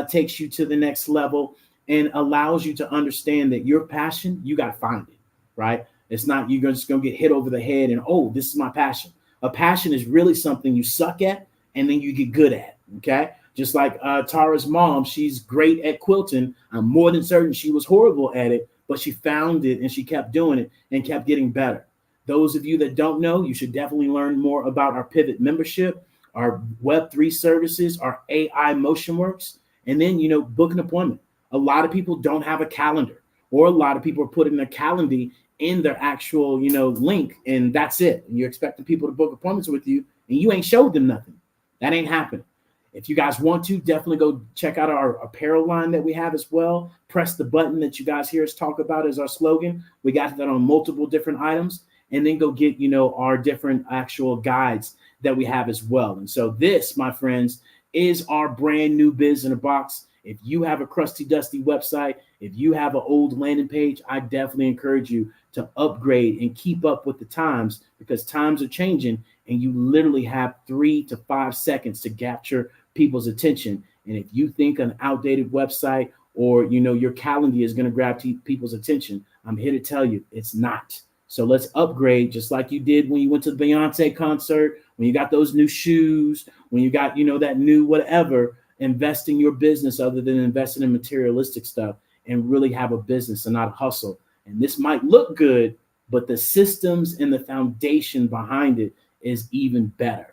takes you to the next level and allows you to understand that your passion, you got to find it, right? It's not you're just going to get hit over the head and, oh, this is my passion. A passion is really something you suck at and then you get good at, okay? Just like Tara's mom, she's great at quilting. I'm more than certain she was horrible at it, but she found it and she kept doing it and kept getting better. Those of you that don't know, you should definitely learn more about our Pivot membership, our Web3 services, our AI MotionWorks, and then, book an appointment. A lot of people don't have a calendar, or a lot of people are putting their calendar in their actual, link, and that's it. And you're expecting people to book appointments with you, and you ain't showed them nothing. That ain't happening. If you guys want to, definitely go check out our apparel line that we have as well. Press the button that you guys hear us talk about as our slogan. We got that on multiple different items. And then go get, our different actual guides that we have as well. And so this, my friends, is our brand new Biz in a Box. If you have a crusty, dusty website, if you have an old landing page, I definitely encourage you to upgrade and keep up with the times, because times are changing and you literally have 3 to 5 seconds to capture people's attention. And if you think an outdated website or, your calendar is going to grab people's attention, I'm here to tell you it's not. So let's upgrade, just like you did when you went to the Beyonce concert, when you got those new shoes, when you got, that new whatever. Invest in your business other than investing in materialistic stuff, and really have a business and not a hustle. And this might look good, but the systems and the foundation behind it is even better.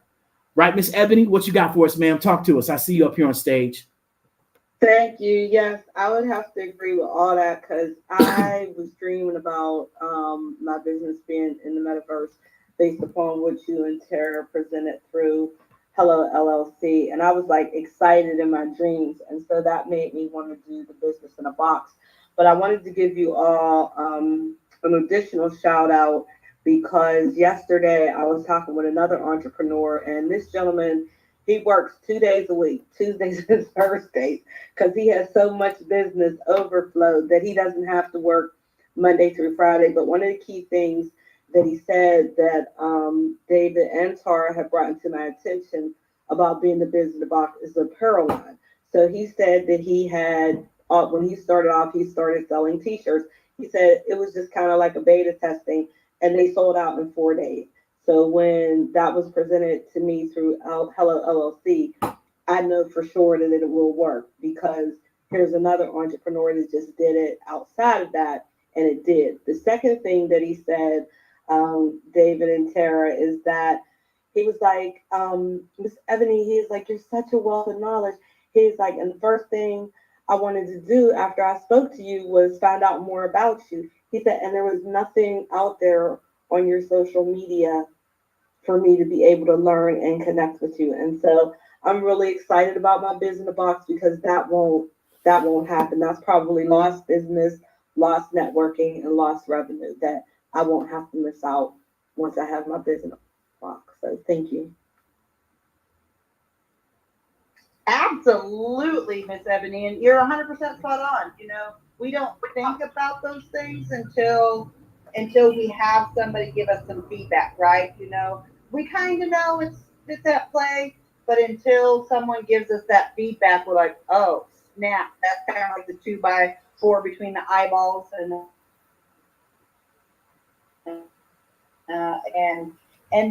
Right, Miss Ebony, what you got for us, ma'am? Talk to us. I see you up here on stage. Thank you. Yes, I would have to agree with all that because I was dreaming about my business being in the metaverse based upon what you and Tara presented through Hello LLC. And I was like excited in my dreams. And so that made me want to do the business in a box. But I wanted to give you all an additional shout out because yesterday I was talking with another entrepreneur, and this gentleman, he works 2 days a week, Tuesdays and Thursdays, because he has so much business overflow that he doesn't have to work Monday through Friday. But one of the key things that he said that David and Tara have brought to my attention about being the business box is the apparel line. So he said that he had, when he started off, he started selling T-shirts. He said it was just kind of like a beta testing, and they sold out in 4 days. So when that was presented to me through Hello LLC, I know for sure that it will work because here's another entrepreneur that just did it outside of that, and it did. The second thing that he said, David and Tara, is that he was like, Miss Ebony, he's like, you're such a wealth of knowledge. He's like, and the first thing I wanted to do after I spoke to you was find out more about you. He said, and there was nothing out there on your social media for me to be able to learn and connect with you. And so I'm really excited about my business box because that won't happen. That's probably lost business, lost networking, and lost revenue that I won't have to miss out once I have my business box. So thank you. Absolutely, Miss Ebony, and you're 100% spot on. We don't think about those things until we have somebody give us some feedback, right? We kind of know it's at play, but until someone gives us that feedback, we're like, oh snap, that's kind of like the 2x4 between the eyeballs, and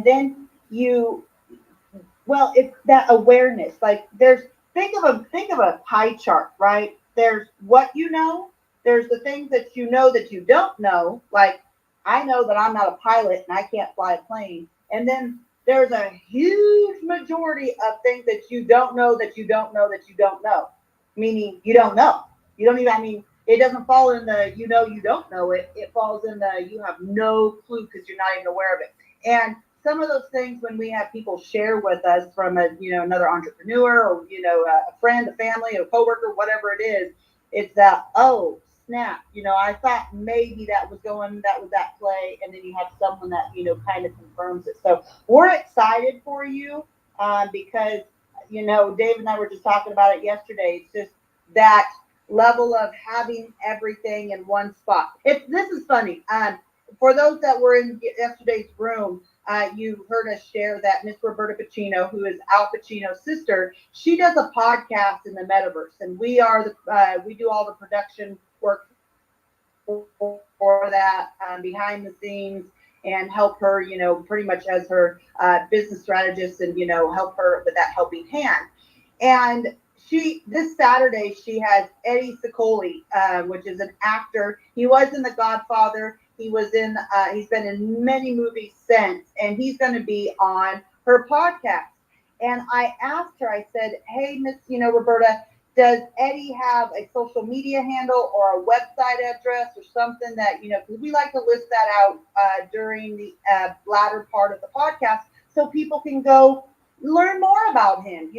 then it's that awareness. Like think of a pie chart, right? There's what you know, there's the things that you don't know. Like I know that I'm not a pilot and I can't fly a plane. And then there's a huge majority of things that you don't know that you don't know that you don't know. Meaning you don't know. You don't even, it doesn't fall in the you don't know it. It falls in the you have no clue because you're not even aware of it. And some of those things when we have people share with us from another entrepreneur or a friend, a family, a coworker, whatever it is, it's that, oh snap, I thought maybe that was that play, and then you have someone that kind of confirms it. So we're excited for you because Dave and I were just talking about it yesterday. It's just that level of having everything in one spot. This is funny. For those that were in yesterday's room, you heard us share that Miss Roberta Pacino, who is Al Pacino's sister, she does a podcast in the metaverse, and we do all the production work for that behind the scenes and help her, pretty much as her business strategist and help her with that helping hand. And this Saturday she has Eddie Sicoli, which is an actor. He was in The Godfather. He's been in many movies since, and he's going to be on her podcast. And I asked her, I said, hey, Miss, Roberta, does Eddie have a social media handle or a website address or something that, because we like to list that out during the latter part of the podcast so people can go learn more about him,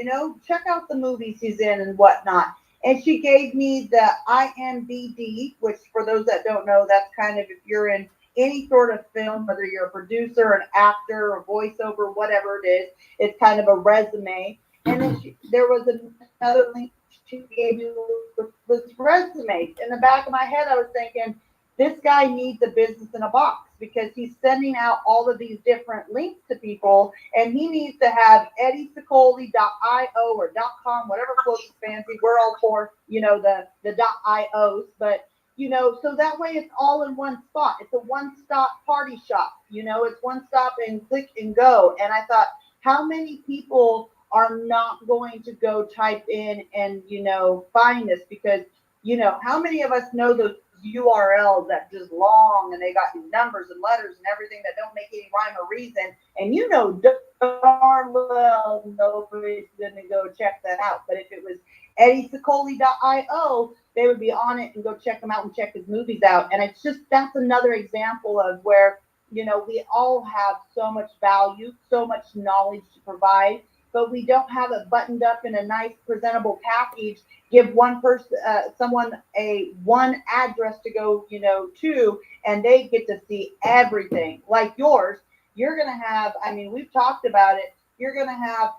check out the movies he's in and whatnot. And she gave me the IMBD, which for those that don't know, that's kind of if you're in any sort of film, whether you're a producer, an actor, a voiceover, whatever it is, it's kind of a resume. And then there was another link she gave me with resumes. In the back of my head, I was thinking, this guy needs a business in a box because he's sending out all of these different links to people, and he needs to have eddiesicoli.io or .com, whatever floats fancy. We're all for, the .ios, but so that way it's all in one spot. It's a one-stop party shop. It's one stop and click and go. And I thought, how many people are not going to go type in and find this? Because how many of us know those URLs that just long and they got numbers and letters and everything that don't make any rhyme or reason, and darn well, nobody's going to go check that out. But if it was EddieSicoli.io, they would be on it and go check him out and check his movies out. And it's just, that's another example of where, we all have so much value, so much knowledge to provide, but we don't have it buttoned up in a nice, presentable package. Give one person, someone one address to go, to, and they get to see everything. Like yours, you're going to have, we've talked about it. You're going to have,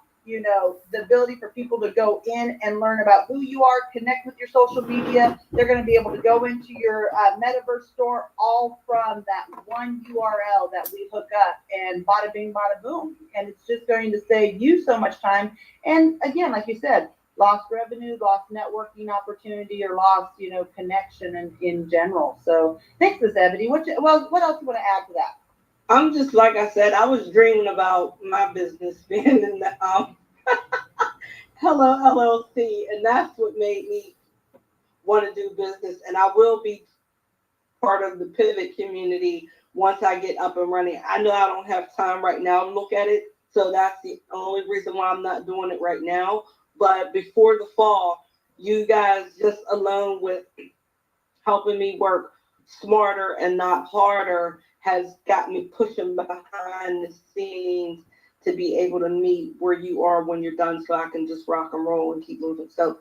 the ability for people to go in and learn about who you are, connect with your social media. They're going to be able to go into your metaverse store all from that one URL that we hook up, and bada bing, bada boom. And it's just going to save you so much time. And again, like you said, lost revenue, lost networking opportunity, or lost, connection in general. So thanks, Miss Ebony. What else you want to add to that? I'm just, like I said, I was dreaming about my business being in the Hello LLC, and that's what made me want to do business. And I will be part of the pivot community once I get up and running. I know I don't have time right now to look at it, so that's the only reason why I'm not doing it right now. But before the fall, you guys just alone with helping me work smarter and not harder has got me pushing behind the scenes to be able to meet where you are when you're done, so I can just rock and roll and keep moving. So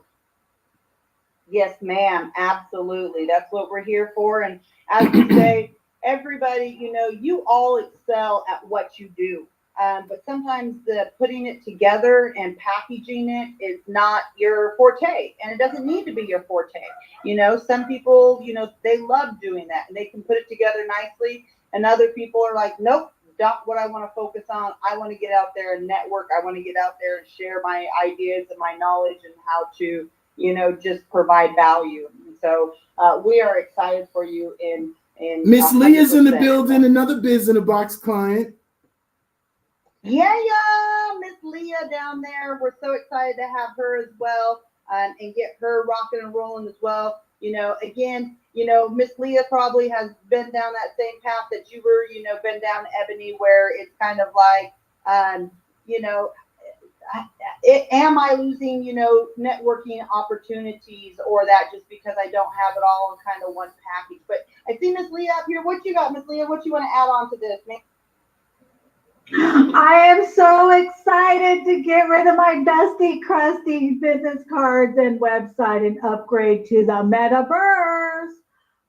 yes, ma'am, absolutely. That's what we're here for. And as you say, everybody, you all excel at what you do. But sometimes the putting it together and packaging it is not your forte, and it doesn't need to be your forte. Some people, they love doing that and they can put it together nicely. And other people are like, nope, not what I want to focus on. I want to get out there and network. I want to get out there and share my ideas and my knowledge and how to, just provide value. And so we are excited for you in Miss Leah's in the building, another Biz in a Box client. Yeah, Miss Leah down there. We're so excited to have her as well, and get her rocking and rolling as well. Again, Miss Leah probably has been down that same path that you were, been down, Ebony, where it's kind of like, am I losing, networking opportunities, or that just because I don't have it all in kind of one package? But I see Miss Leah up here. What you got, Miss Leah? What you want to add on to this, man? I am so excited to get rid of my dusty, crusty business cards and website and upgrade to the metaverse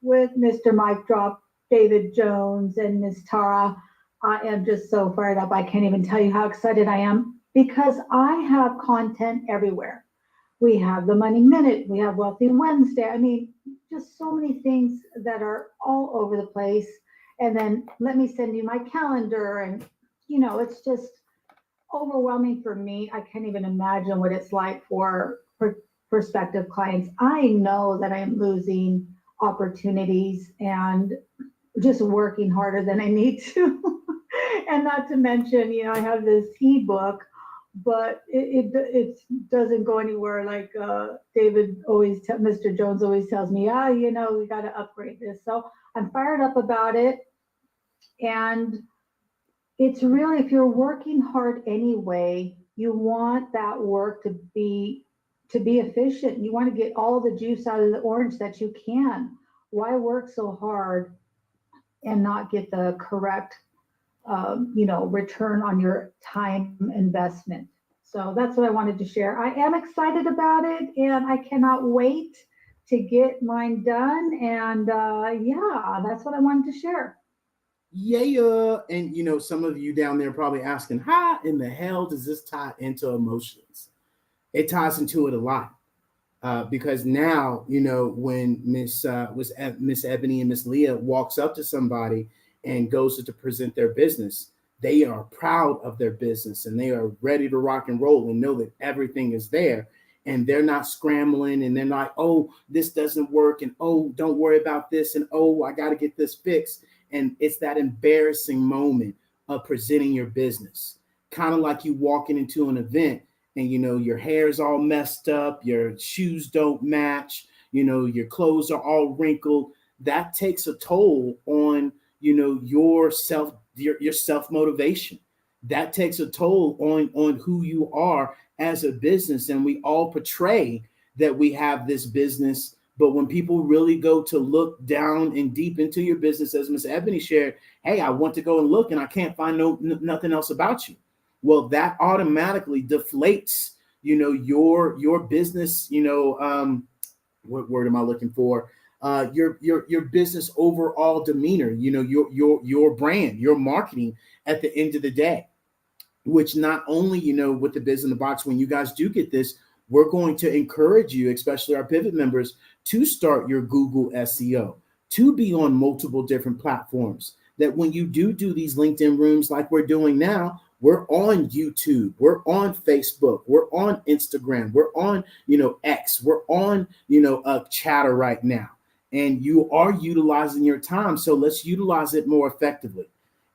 with Mr. Mike Drop, David Jones, and Miss Tara. I am just so fired up. I can't even tell you how excited I am, because I have content everywhere. We have the Money Minute. We have Wealthy Wednesday. Just so many things that are all over the place. And then let me send you my calendar, and it's just overwhelming for me. I can't even imagine what it's like for prospective clients. I know that I am losing opportunities and just working harder than I need to. And not to mention, I have this ebook, but it doesn't go anywhere. Like Mr. Jones always tells me, we got to upgrade this. So I'm fired up about it. And it's really, if you're working hard anyway, you want that work to be efficient. You want to get all the juice out of the orange that you can. Why work so hard and not get the correct, return on your time investment? So that's what I wanted to share. I am excited about it, and I cannot wait to get mine done. And that's what I wanted to share. Yeah. And some of you down there probably asking, how in the hell does this tie into emotions? It ties into it a lot. Because now, when Miss Ebony and Miss Leah walks up to somebody and goes to present their business, they are proud of their business and they are ready to rock and roll and know that everything is there. And they're not scrambling, and they're not, oh, this doesn't work, and oh, don't worry about this, and oh, I got to get this fixed. And it's that embarrassing moment of presenting your business, kind of like you walking into an event and, your hair's all messed up, your shoes don't match, your clothes are all wrinkled. That takes a toll on, your self-motivation. that takes a toll on who you are as a business. And we all portray that we have this business, but when people really go to look down and deep into your business, as Miss Ebony shared, hey, I want to go and look and I can't find nothing else about you. Well, that automatically deflates, your business, what word am I looking for? Your business overall demeanor, your brand, your marketing at the end of the day. Which not only, with the Biz in the Box, when you guys do get this, we're going to encourage you, especially our pivot members, to start your Google SEO, to be on multiple different platforms. That when you do these LinkedIn rooms like we're doing now, we're on YouTube, we're on Facebook, we're on Instagram, we're on, X, we're on, Chatter right now. And you are utilizing your time. So let's utilize it more effectively.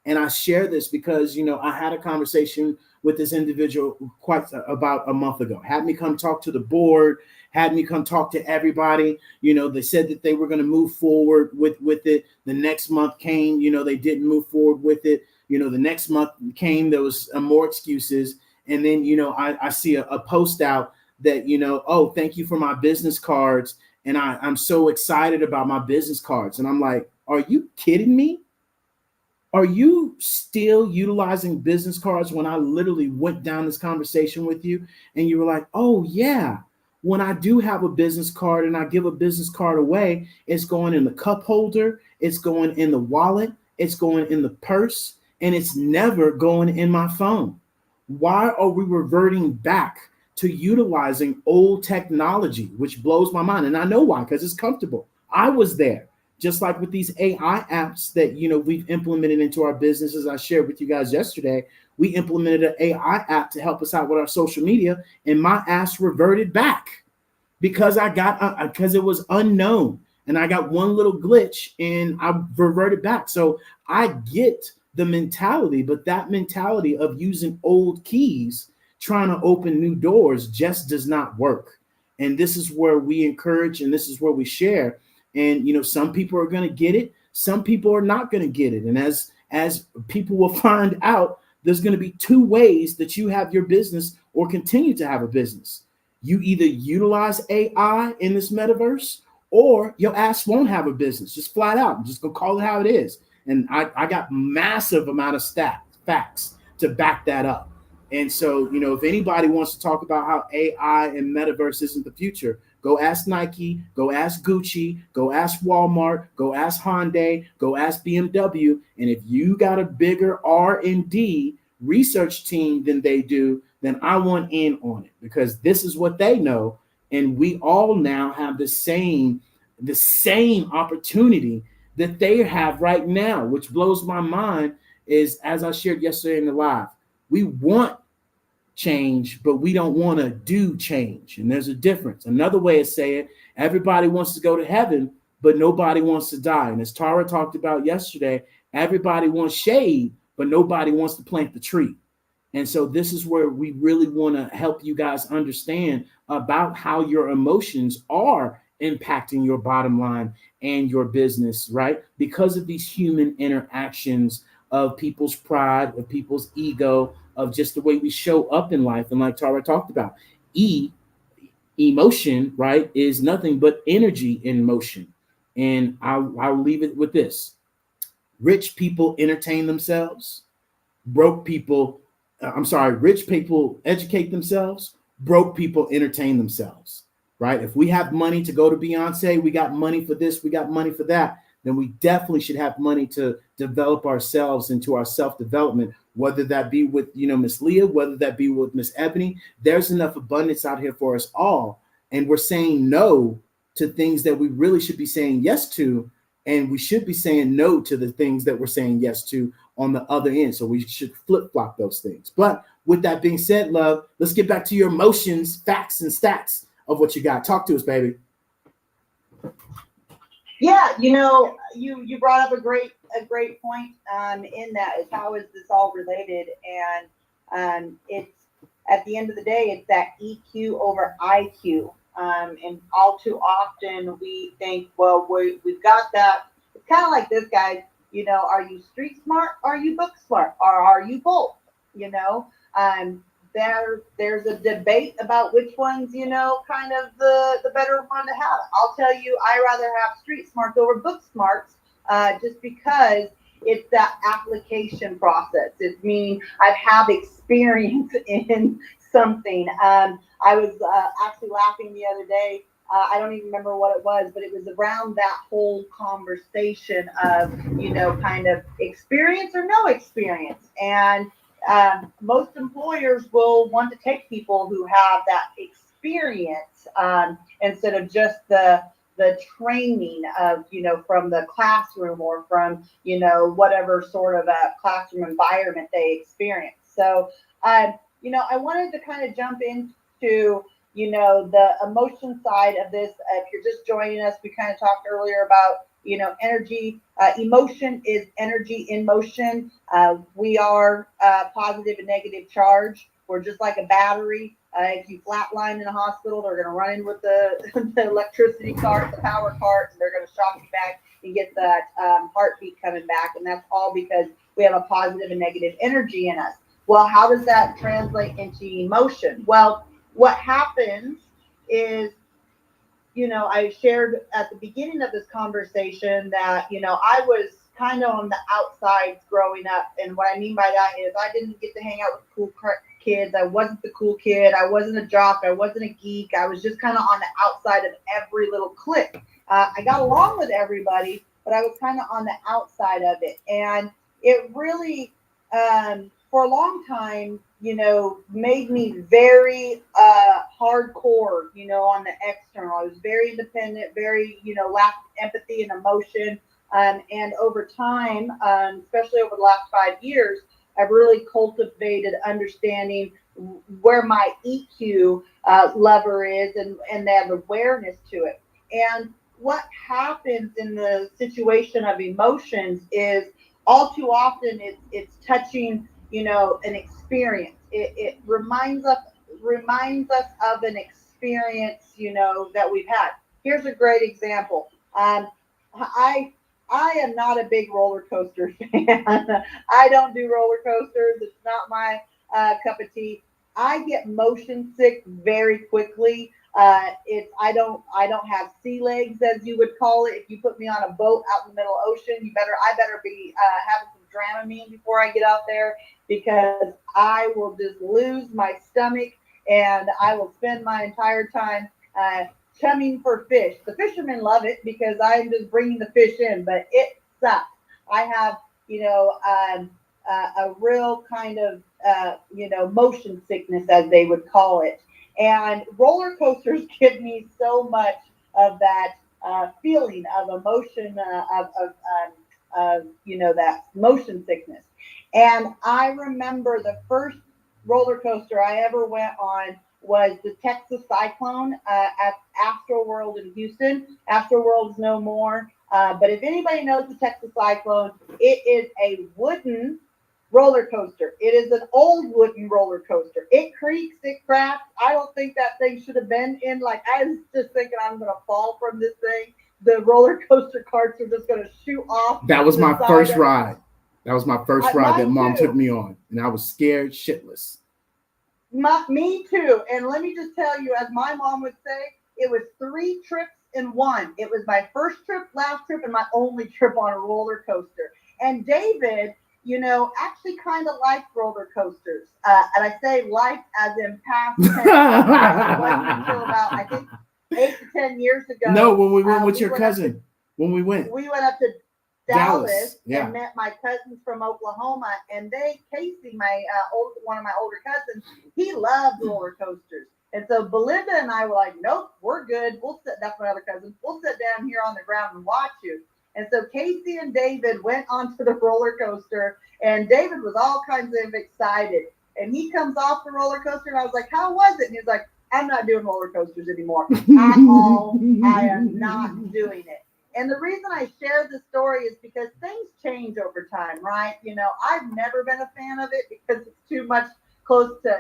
And I share this because, I had a conversation with this individual quite about a month ago, had me come talk to the board, had me come talk to everybody. They said that they were going to move forward with it. The next month came, they didn't move forward with it. The next month came, there was more excuses. And then, I see a post out that, oh, thank you for my business cards. And I'm so excited about my business cards. And I'm like, are you kidding me? Are you still utilizing business cards when I literally went down this conversation with you and you were like, oh yeah, when I do have a business card and I give a business card away, it's going in the cup holder, it's going in the wallet, it's going in the purse, and it's never going in my phone. Why are we reverting back to utilizing old technology, which blows my mind? And I know why, because it's comfortable. I was there. Just like with these AI apps that, we've implemented into our business, as I shared with you guys yesterday, we implemented an AI app to help us out with our social media, and my ass reverted back because because it was unknown, and I got one little glitch and I reverted back. So I get the mentality, but that mentality of using old keys, trying to open new doors, just does not work. And this is where we encourage, and this is where we share. And, some people are going to get it. Some people are not going to get it. And as people will find out, there's going to be two ways that you have your business or continue to have a business. You either utilize AI in this metaverse or your ass won't have a business. Just flat out. I'm just going to call it how it is. And I got massive amount of facts to back that up. And so, if anybody wants to talk about how AI and metaverse isn't the future, go ask Nike, go ask Gucci, go ask Walmart, go ask Hyundai, go ask BMW. And if you got a bigger R&D research team than they do, then I want in on it, because this is what they know. And we all now have the same opportunity that they have right now, which blows my mind. Is, as I shared yesterday in the live, we want change, but we don't want to do change. And there's a difference. Another way of saying, everybody wants to go to heaven, but nobody wants to die. And as Tara talked about yesterday, everybody wants shade, but nobody wants to plant the tree. And so this is where we really want to help you guys understand about how your emotions are impacting your bottom line and your business, right? Because of these human interactions of people's pride, of people's ego, of just the way we show up in life. And like Tara talked about, emotion, right, is nothing but energy in motion. And I'll leave it with this. Rich people entertain themselves. Rich people educate themselves. Broke people entertain themselves, right? If we have money to go to Beyonce, we got money for this, we got money for that, then we definitely should have money to develop ourselves into our self-development, whether that be with, Miss Leah, whether that be with Miss Ebony. There's enough abundance out here for us all. And we're saying no to things that we really should be saying yes to. And we should be saying no to the things that we're saying yes to on the other end. So we should flip-flop those things. But with that being said, love, let's get back to your emotions, facts, and stats of what you got. Talk to us, baby. Yeah, you brought up a great point in that is how is this all related, and it's at the end of the day, it's that EQ over IQ, and all too often we think, well, we've got that. It's kind of like this, guys. Are you street smart? Or are you book smart? Or are you both? you know. There's a debate about which one's, kind of the better one to have. I'll tell you, I rather have street smarts over book smarts, just because it's that application process. It's meaning I have experience in something. I was actually laughing the other day. I don't even remember what it was, but it was around that whole conversation of, kind of experience or no experience. And most employers will want to take people who have that experience, instead of just the training of, from the classroom or from, whatever sort of a classroom environment they experience. So, I wanted to kind of jump into, the emotion side of this. If you're just joining us, we kind of talked earlier about, energy. Emotion is energy in motion. We are positive and negative charge. We're just like a battery. If you flatline in a hospital, they're going to run in with the electricity cart, the power cart, and they're going to shock you back and get that heartbeat coming back. And that's all because we have a positive and negative energy in us. Well, how does that translate into emotion? Well, what happens is, I shared at the beginning of this conversation that, I was kind of on the outsides growing up. And what I mean by that is I didn't get to hang out with cool kids. I wasn't the cool kid. I wasn't a jock. I wasn't a geek. I was just kind of on the outside of every little clique. I got along with everybody, but I was kind of on the outside of it. And it really, for a long time, made me very hardcore, on the external. I was very independent, very, lacked empathy and emotion. And over time, especially over the last 5 years, I've really cultivated understanding where my EQ lever is and that awareness to it. And what happens in the situation of emotions is all too often it's touching, an experience. It reminds us of an experience, that we've had. Here's a great example. I am not a big roller coaster fan. I don't do roller coasters. It's not my cup of tea. I get motion sick very quickly. I don't have sea legs, as you would call it. If you put me on a boat out in the middle of the ocean, I better be having some Dramamine before I get out there, because I will just lose my stomach and I will spend my entire time chumming for fish. The fishermen love it because I'm just bringing the fish in, but it sucks. I have, a real kind of, motion sickness, as they would call it. And roller coasters give me so much of that feeling of emotion, that motion sickness. And I remember the first roller coaster I ever went on was the Texas Cyclone at Astroworld in Houston. Astroworld is no more. But if anybody knows the Texas Cyclone, it is a wooden roller coaster. It is an old wooden roller coaster. It creaks, it cracks. I don't think that thing should have been in. I was just thinking I'm going to fall from this thing. The roller coaster carts are just going to shoot off. That was my first ride. That was my first ride that Mom too. took me on, and I was scared shitless. Me too. And let me just tell you, as my mom would say, it was 3 trips in one. It was my first trip, last trip, and my only trip on a roller coaster. And David, actually kind of liked roller coasters. And I say liked as in past tense. It wasn't until about, I think, 8 to 10 years ago. No, when we went with your cousin. We went up to Dallas, yeah. And met my cousins from Oklahoma, and Casey, one of my older cousins, he loved roller coasters. And so Belinda and I were like, nope, we're good. That's my other cousin. We'll sit down here on the ground and watch you. And so Casey and David went onto the roller coaster, and David was all kinds of excited. And he comes off the roller coaster, and I was like, how was it? And he's like, I'm not doing roller coasters anymore at all. I am not doing it. And the reason I share this story is because things change over time, right? I've never been a fan of it because it's too much close to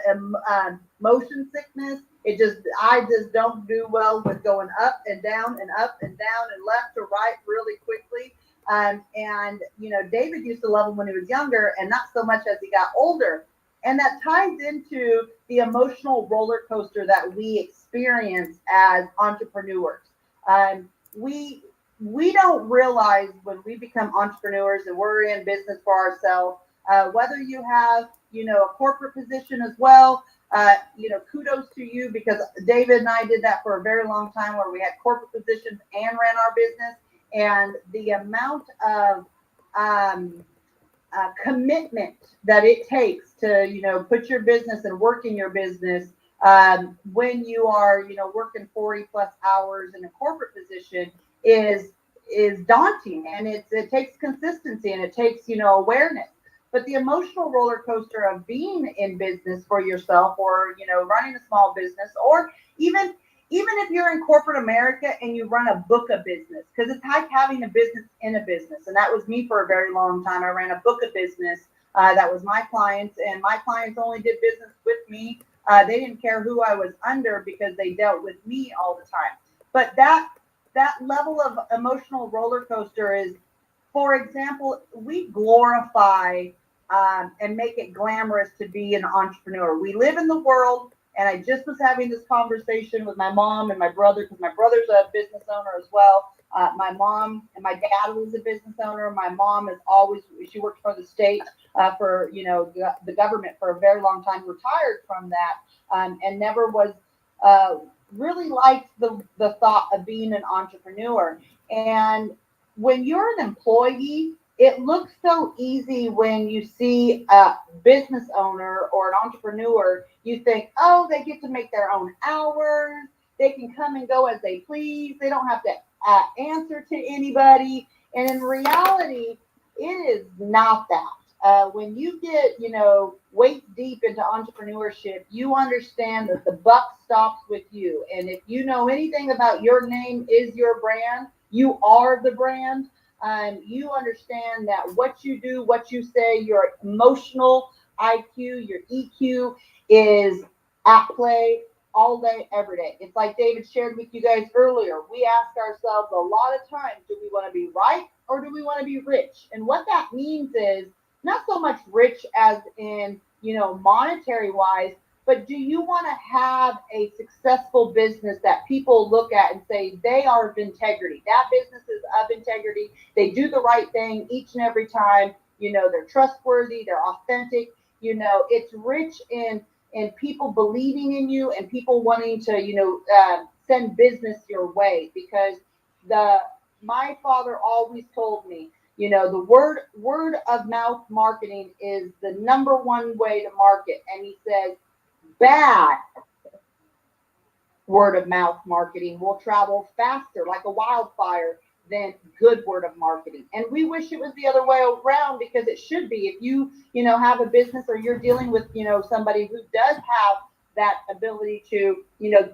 motion sickness. I just don't do well with going up and down and up and down and left to right really quickly. And David used to love them when he was younger, and not so much as he got older. And that ties into the emotional roller coaster that we experience as entrepreneurs. We don't realize when we become entrepreneurs and we're in business for ourselves, whether you have, a corporate position as well, kudos to you, because David and I did that for a very long time where we had corporate positions and ran our business. And the amount of commitment that it takes to, put your business and work in your business when you are, working 40 plus hours in a corporate position is daunting, and it takes consistency, and it takes, awareness. But the emotional roller coaster of being in business for yourself, or, running a small business, or even if you're in corporate America and you run a book of business, because it's like having a business in a business. And that was me for a very long time. I ran a book of business. That was my clients, and my clients only did business with me. They didn't care who I was under because they dealt with me all the time. But that level of emotional roller coaster is, for example, we glorify and make it glamorous to be an entrepreneur. We live in the world. And I just was having this conversation with my mom and my brother, because my brother's a business owner as well. My mom and my dad was a business owner. My mom she worked for the state, for, the government for a very long time, retired from that, and never was really liked the thought of being an entrepreneur. And when you're an employee, it looks so easy when you see a business owner or an entrepreneur. You think, oh, they get to make their own hours. They can come and go as they please. They don't have to answer to anybody. And in reality, it is not that. When you get, waist deep into entrepreneurship, you understand that the buck stops with you. And if you know anything about your name is your brand, you are the brand. You understand that what you do, what you say, your emotional IQ, your EQ is at play all day, every day. It's like David shared with you guys earlier. We ask ourselves a lot of times, do we want to be right or do we want to be rich? And what that means is not so much rich as in, monetary wise, but do you want to have a successful business that people look at and say they are of integrity? That business is of integrity. They do the right thing each and every time. They're trustworthy. They're authentic. It's rich in people believing in you and people wanting to, send business your way, because my father always told me, the word of mouth marketing is the number one way to market. And he says, bad word of mouth marketing will travel faster like a wildfire than good word of marketing. And we wish it was the other way around, because it should be. If you, have a business, or you're dealing with, somebody who does have that ability to,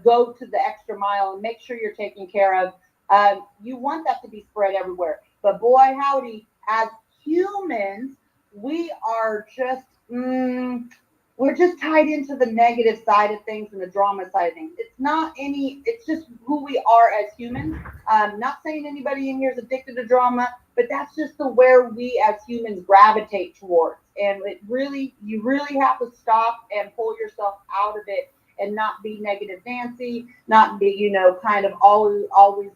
go to the extra mile and make sure you're taken care of, you want that to be spread everywhere. But boy, howdy, as humans, we are just, we're just tied into the negative side of things and the drama side of things. It's just who we are as humans. Not saying anybody in here is addicted to drama, but that's just where we as humans gravitate towards. And you really have to stop and pull yourself out of it and not be negative Nancy, not be, kind of always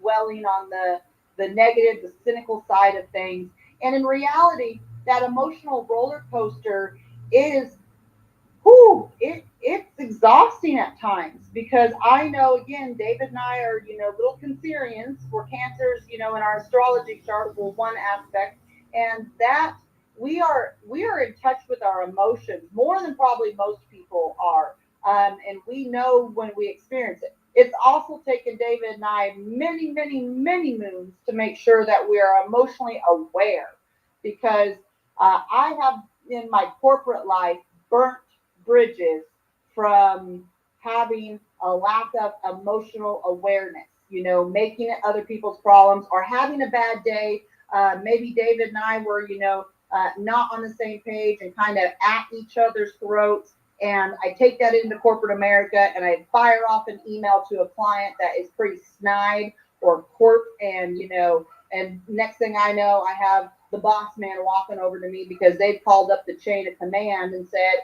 dwelling on the negative, the cynical side of things. And in reality, that emotional roller coaster is, it's exhausting at times, because I know, again, David and I are, little Cancerians. We're Cancers, in our astrology chart, well, one aspect, and that we are in touch with our emotions more than probably most people are. And we know when we experience it. It's also taken David and I many, many, many moons to make sure that we are emotionally aware, because I have in my corporate life burnt bridges from having a lack of emotional awareness, making it other people's problems, or having a bad day. Maybe David and I were, not on the same page and kind of at each other's throats. And I take that into corporate America and I fire off an email to a client that is pretty snide or corp, and, And next thing I know, I have the boss man walking over to me because they've called up the chain of command and said,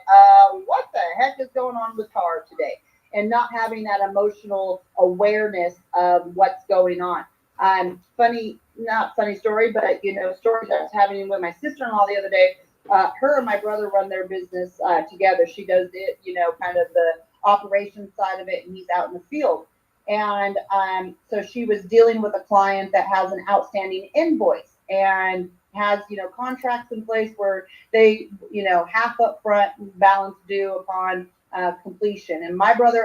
what the heck is going on with Tara today? And not having that emotional awareness of what's going on. Not funny story, but stories I was having with my sister-in-law the other day. Her and my brother run their business together. She does it, kind of the operations side of it, and he's out in the field. And so she was dealing with a client that has an outstanding invoice and has, contracts in place where they, half up front, balance due upon completion. And my brother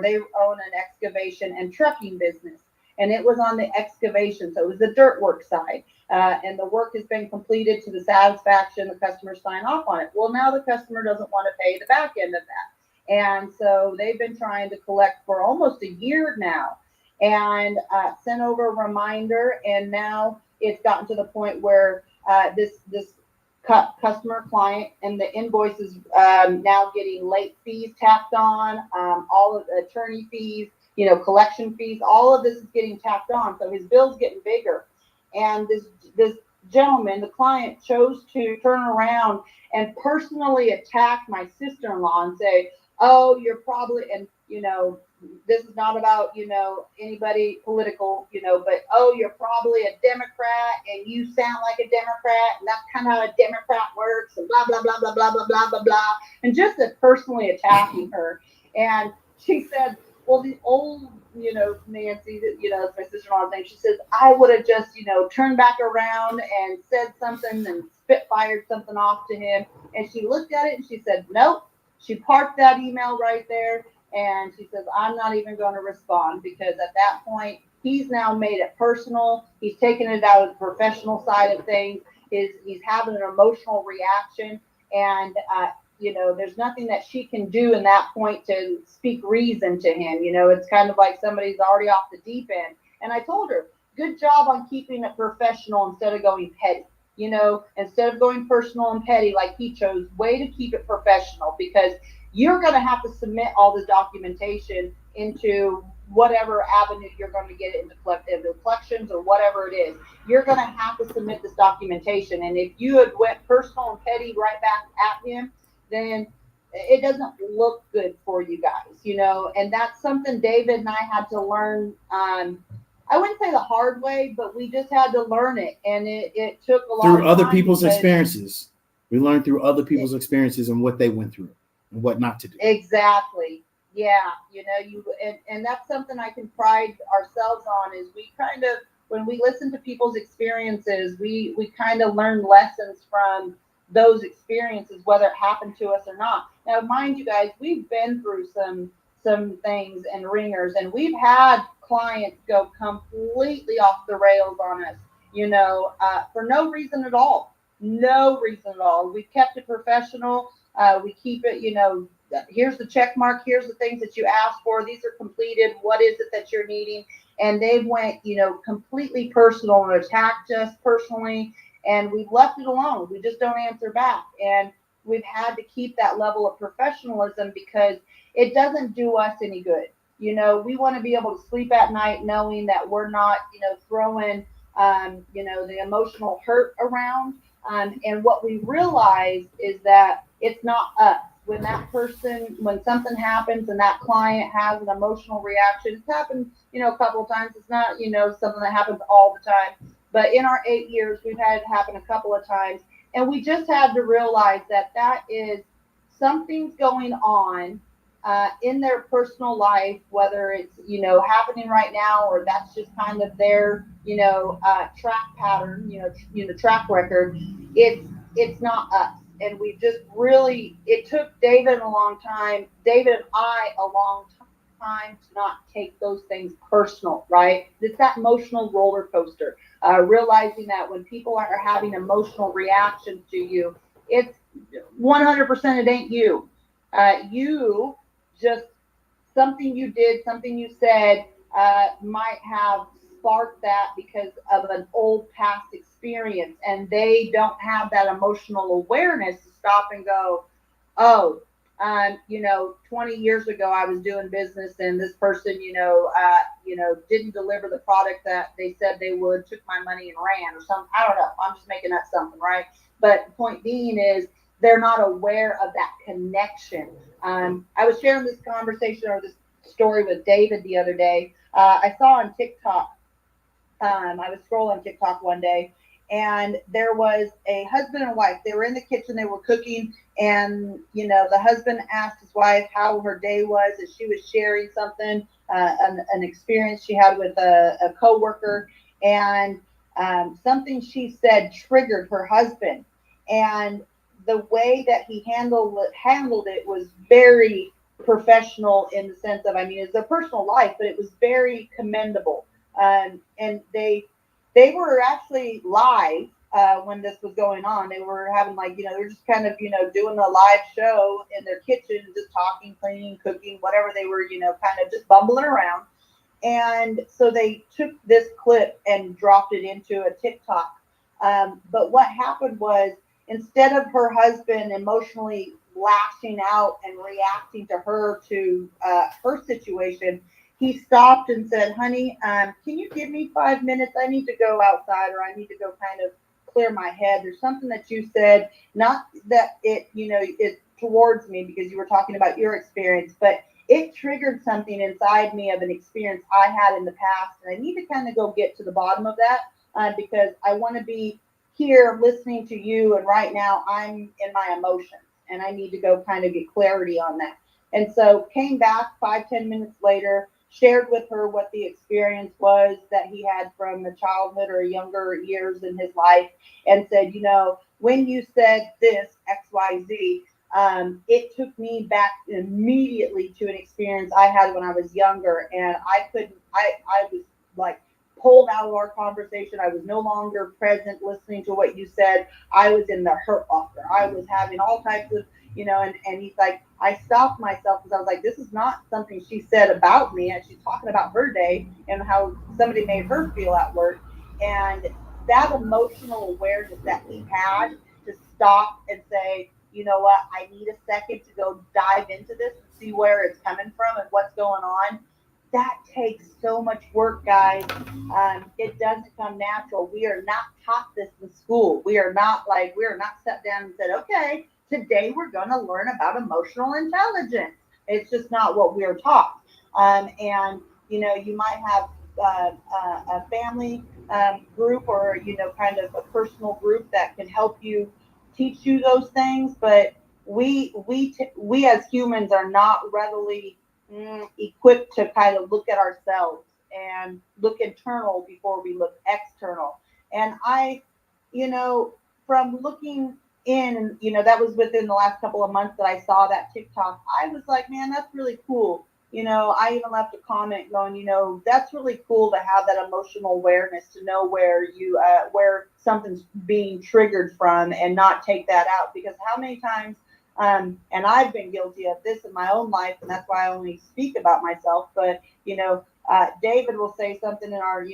they own an excavation and trucking business. And it was on the excavation. So it was the dirt work side. And the work has been completed to the satisfaction. The customer sign off on it. Well, now the customer doesn't want to pay the back end of that. And so they've been trying to collect for almost a year now, and sent over a reminder. And now it's gotten to the point where this customer client and the invoices now getting late fees tacked on, all of the attorney fees, collection fees, all of this is getting tacked on. So his bill's getting bigger. And this gentleman, the client, chose to turn around and personally attack my sister-in-law and say, oh, you're probably, and this is not about, anybody political, but, oh, you're probably a Democrat and you sound like a Democrat and that's kind of how a Democrat works and blah, blah, blah, blah, blah, blah, blah, blah, blah. And just personally attacking her. And she said, well, the old, Nancy, that's my sister-in-law's name. She says, I would have just, turned back around and said something and spit-fired something off to him. And she looked at it and she said, nope. She parked that email right there. And she says, I'm not even going to respond because at that point, he's now made it personal. He's taken it out of the professional side of things. He's having an emotional reaction. And, there's nothing that she can do in that point to speak reason to him. It's kind of like somebody's already off the deep end. And I told her, good job on keeping it professional instead of going petty. Instead of going personal and petty like he chose, way to keep it professional, because you're going to have to submit all the documentation into whatever avenue you're going to get it into collections or whatever it is. You're going to have to submit this documentation. And if you had went personal and petty right back at him, then it doesn't look good for you guys, and that's something David and I had to learn. I wouldn't say the hard way, but we just had to learn it. And it took a lot through of other time people's experiences. We learned through other people's experiences and what they went through and what not to do. Exactly. Yeah. And that's something I can pride ourselves on is we kind of, when we listen to people's experiences, we kind of learn lessons from those experiences, whether it happened to us or not. Now, mind you guys, we've been through some things and ringers, and we've had clients go completely off the rails on us, for no reason at all. No reason at all. We kept it professional. We keep it, here's the check mark. Here's the things that you asked for. These are completed. What is it that you're needing? And they went, completely personal and attacked us personally. And we've left it alone. We just don't answer back. And we've had to keep that level of professionalism because it doesn't do us any good. We want to be able to sleep at night knowing that we're not, throwing, the emotional hurt around. And what we realize is that it's not us. When something happens and that client has an emotional reaction, it's happened, a couple of times. It's not, something that happens all the time. But in our 8 years, we've had it happen a couple of times. And we just had to realize that is something's going on in their personal life, whether it's, happening right now or that's just kind of their, track pattern, track record. It's not us. And we just really, it took David and I a long time to not take those things personal, right? It's that emotional roller coaster. Realizing that when people are having emotional reactions to you, it's 100% it ain't you. You just, something you did, something you said might have sparked that because of an old past experience, and they don't have that emotional awareness to stop and go, oh, 20 years ago I was doing business and this person, didn't deliver the product that they said they would, took my money and ran or something. I don't know. I'm just making up something, right? But the point being is they're not aware of that connection. I was sharing this conversation or this story with David the other day. I saw on TikTok, I was scrolling TikTok one day, and there was a husband and wife. They were in the kitchen, they were cooking, and the husband asked his wife how her day was, and she was sharing something, an experience she had with a coworker, and something she said triggered her husband, and the way that he handled it was very professional in the sense of, I mean, it's a personal life, but it was very commendable. And they were actually live when this was going on. They were having they were just kind of doing a live show in their kitchen, just talking, cleaning, cooking, whatever they were kind of just bumbling around. And so they took this clip and dropped it into a TikTok. But what happened was, instead of her husband emotionally lashing out and reacting to her her situation, he stopped and said, "Honey, can you give me 5 minutes? I need to go outside, or I need to go kind of clear my head. There's something that you said, not that it towards me because you were talking about your experience, but it triggered something inside me of an experience I had in the past, and I need to kind of go get to the bottom of that because I want to be here listening to you, and right now I'm in my emotions, and I need to go kind of get clarity on that." And so came back 5-10 minutes later, shared with her what the experience was that he had from the childhood or younger years in his life, and said, when you said this XYZ, it took me back immediately to an experience I had when I was younger, and I was like pulled out of our conversation. I was no longer present listening to what you said. I was in the hurt locker. I was having all types of and he's like, I stopped myself because I was like, this is not something she said about me. And she's talking about her day and how somebody made her feel at work. And that emotional awareness that he had to stop and say, you know what, I need a second to go dive into this and see where it's coming from and what's going on. That takes so much work, guys. It doesn't come natural. We are not taught this in school. We are not sat down and said, okay, today we're going to learn about emotional intelligence. It's just not what we are taught. And you might have a family group or kind of a personal group that can help you teach you those things, but we as humans are not readily equipped to kind of look at ourselves and look internal before we look external. And from looking in, that was within the last couple of months that I saw that TikTok, I was like, man, that's really cool. I even left a comment going, that's really cool to have that emotional awareness, to know where something's being triggered from and not take that out. Because how many times, and I've been guilty of this in my own life, and that's why I only speak about myself, but, David will say something in our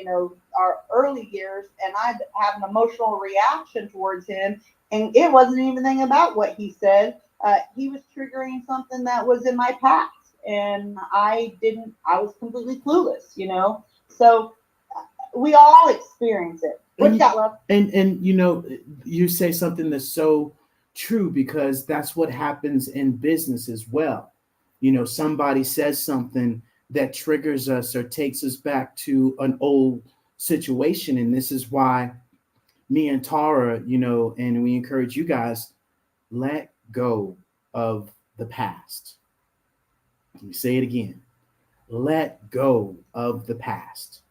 early years, and I'd have an emotional reaction towards him, and it wasn't anything about what he said. He was triggering something that was in my past, and I was completely clueless, So we all experience it. What you got, love? And you say something that's so true, because that's what happens in business as well. Somebody says something that triggers us or takes us back to an old situation. And this is why me and Tara, and we encourage you guys, let go of the past. Let me say it again. Let go of the past.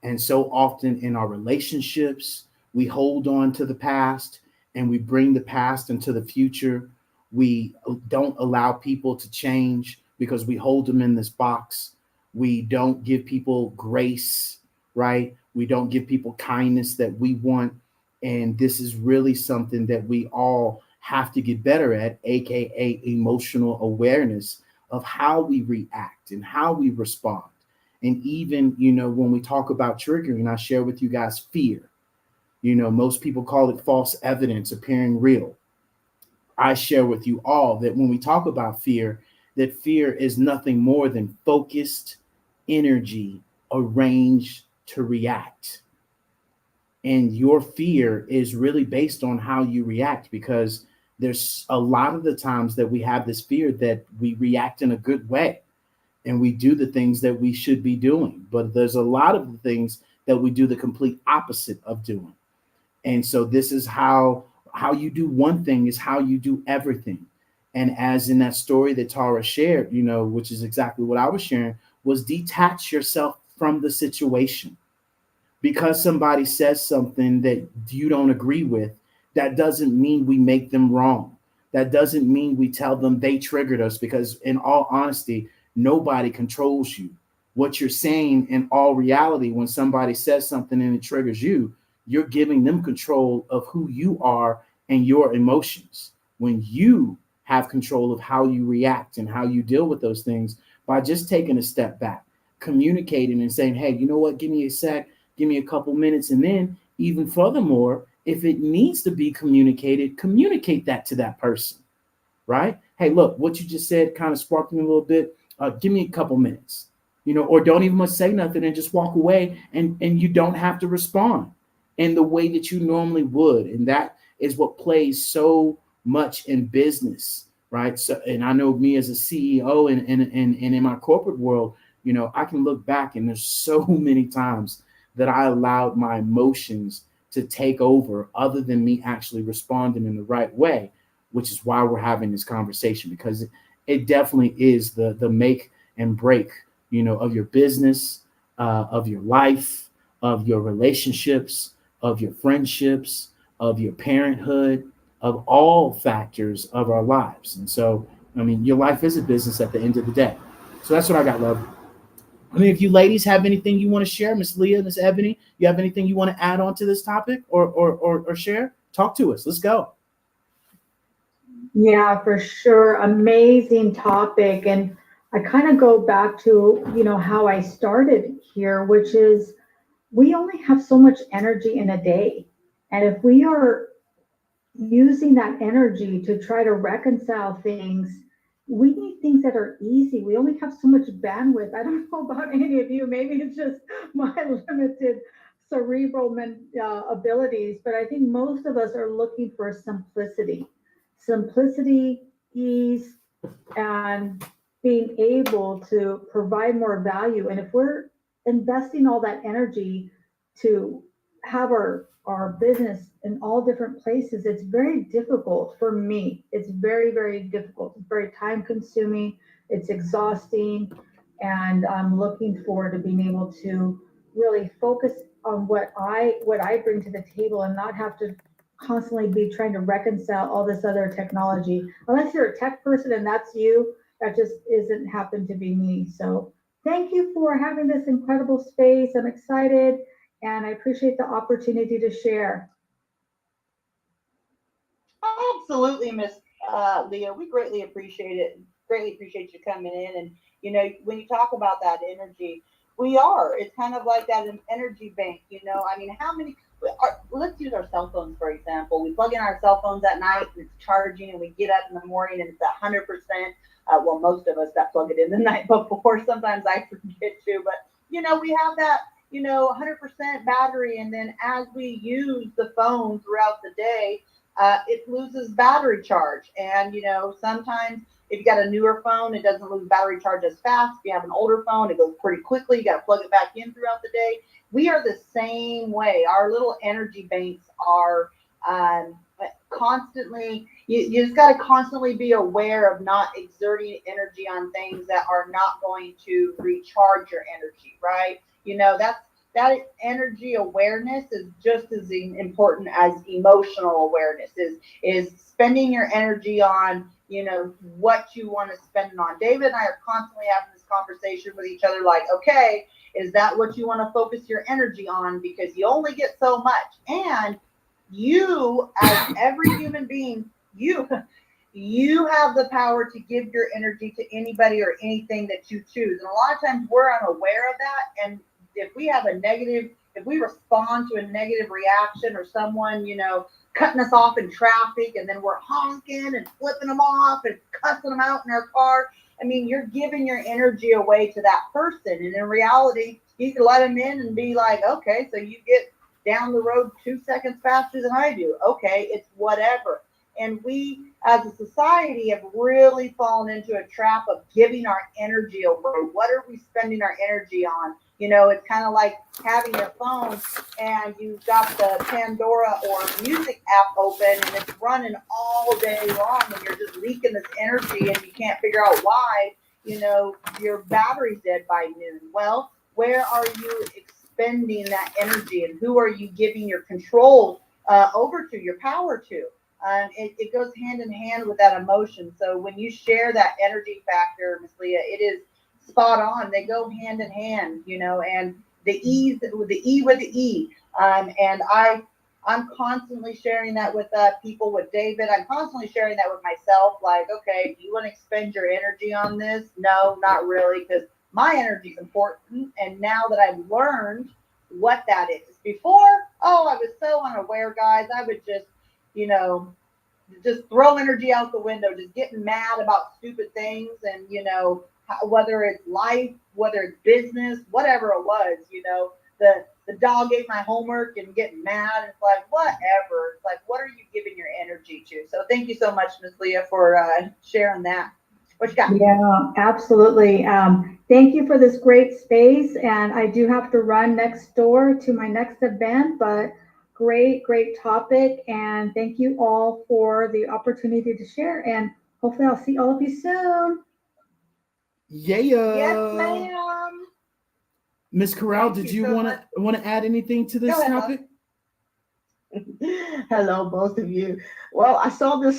And so often in our relationships, we hold on to the past and we bring the past into the future. We don't allow people to change because we hold them in this box. We don't give people grace, right? We don't give people kindness that we want. And this is really something that we all have to get better at, AKA emotional awareness of how we react and how we respond. And even, when we talk about triggering, I share with you guys fear. Most people call it false evidence appearing real. I share with you all that when we talk about fear, that fear is nothing more than focused energy arranged to react. And your fear is really based on how you react, because there's a lot of the times that we have this fear that we react in a good way and we do the things that we should be doing. But there's a lot of the things that we do the complete opposite of doing. And so this is how you do one thing is how you do everything. And as in that story that Tara shared, which is exactly what I was sharing, was detach yourself from the situation. Because somebody says something that you don't agree with, that doesn't mean we make them wrong. That doesn't mean we tell them they triggered us, because in all honesty, nobody controls you. What you're saying in all reality, when somebody says something and it triggers you, you're giving them control of who you are and your emotions. When you have control of how you react and how you deal with those things, by just taking a step back, communicating and saying, hey, you know what, give me a sec, give me a couple minutes. And then even furthermore, if it needs to be communicated, communicate that to that person, right? Hey, look, what you just said kind of sparked me a little bit. Give me a couple minutes, or don't even much say nothing and just walk away, and you don't have to respond in the way that you normally would. And that is what plays so much in business, right? So, and I know me as a CEO and in my corporate world, I can look back and there's so many times that I allowed my emotions to take over other than me actually responding in the right way, which is why we're having this conversation, because it definitely is the make and break, of your business, of your life, of your relationships, of your friendships, of your parenthood, of all factors of our lives. And so, I mean, your life is a business at the end of the day. So that's what I got, love. I mean, if you ladies have anything you want to share, Miss Leah, Miss Ebony, you have anything you want to add on to this topic or share, talk to us. Let's go. Yeah, for sure. Amazing topic. And I kind of go back to, how I started here, which is we only have so much energy in a day. And if we are using that energy to try to reconcile things, we need things that are easy. We only have so much bandwidth. I don't know about any of you. Maybe it's just my limited cerebral abilities, but I think most of us are looking for simplicity, ease, and being able to provide more value. And if we're investing all that energy to have our business in all different places, it's very difficult for me. It's very, very difficult. It's very time consuming. It's exhausting. And I'm looking forward to being able to really focus on what I bring to the table and not have to constantly be trying to reconcile all this other technology. Unless you're a tech person and that's you, that just isn't happened to be me. So thank you for having this incredible space. I'm excited and I appreciate the opportunity to share. Absolutely, Miss Leah. We greatly appreciate it. Greatly appreciate you coming in. And when you talk about that energy, we are. It's kind of like that an energy bank. I mean, how many? Let's use our cell phones for example. We plug in our cell phones at night and it's charging, and we get up in the morning and it's 100%. Well, most of us that plug it in the night before. Sometimes I forget to, but we have that 100% battery, and then as we use the phone throughout the day, it loses battery charge. And sometimes if you got a newer phone, it doesn't lose battery charge as fast. If you have an older phone, it goes pretty quickly. You got to plug it back in throughout the day. We are the same way. Our little energy banks are constantly. You just got to constantly be aware of not exerting energy on things that are not going to recharge your energy, right? That energy awareness is just as important as emotional awareness. Is spending your energy on what you want to spend it on. David and I are constantly having this conversation with each other, like, okay, is that what you want to focus your energy on? Because you only get so much, and you, as every human being, you have the power to give your energy to anybody or anything that you choose. And a lot of times we're unaware of that. And if we respond to a negative reaction, or someone, cutting us off in traffic, and then we're honking and flipping them off and cussing them out in our car. I mean, you're giving your energy away to that person. And in reality, you can let them in and be like, okay, so you get down the road 2 seconds faster than I do. Okay, it's whatever. And we, as a society, have really fallen into a trap of giving our energy away. What are we spending our energy on? You know, it's kind of like having your phone and you've got the Pandora or music app open and it's running all day long and you're just leaking this energy and you can't figure out why, you know, your battery's dead by noon. Well, where are you expending that energy and who are you giving your control over to, your power to? It goes hand in hand with that emotion. So when you share that energy factor, Miss Leah, it is spot on. They go hand in hand, you know, and the E with the E. And I'm constantly sharing that with people, with David. I'm constantly sharing that with myself. Like, okay, do you want to expend your energy on this? No, not really, because my energy is important. And now that I've learned what that is, before, I was so unaware, guys. I would just, you know, just throw energy out the window, just getting mad about stupid things. And, you know, whether it's life, whether it's business, whatever it was, you know, the dog ate my homework and getting mad. It's like, whatever. It's like, what are you giving your energy to? So thank you so much, Miss Leah, for sharing that. What you got? Yeah, absolutely. Thank you for this great space. And I do have to run next door to my next event, but great topic. And thank you all for the opportunity to share. And hopefully I'll see all of you soon. Yeah. Yes, ma'am. Miss Corral, Thank did you you so want to add anything to this Go ahead, topic? Hello, both of you. Well, I saw the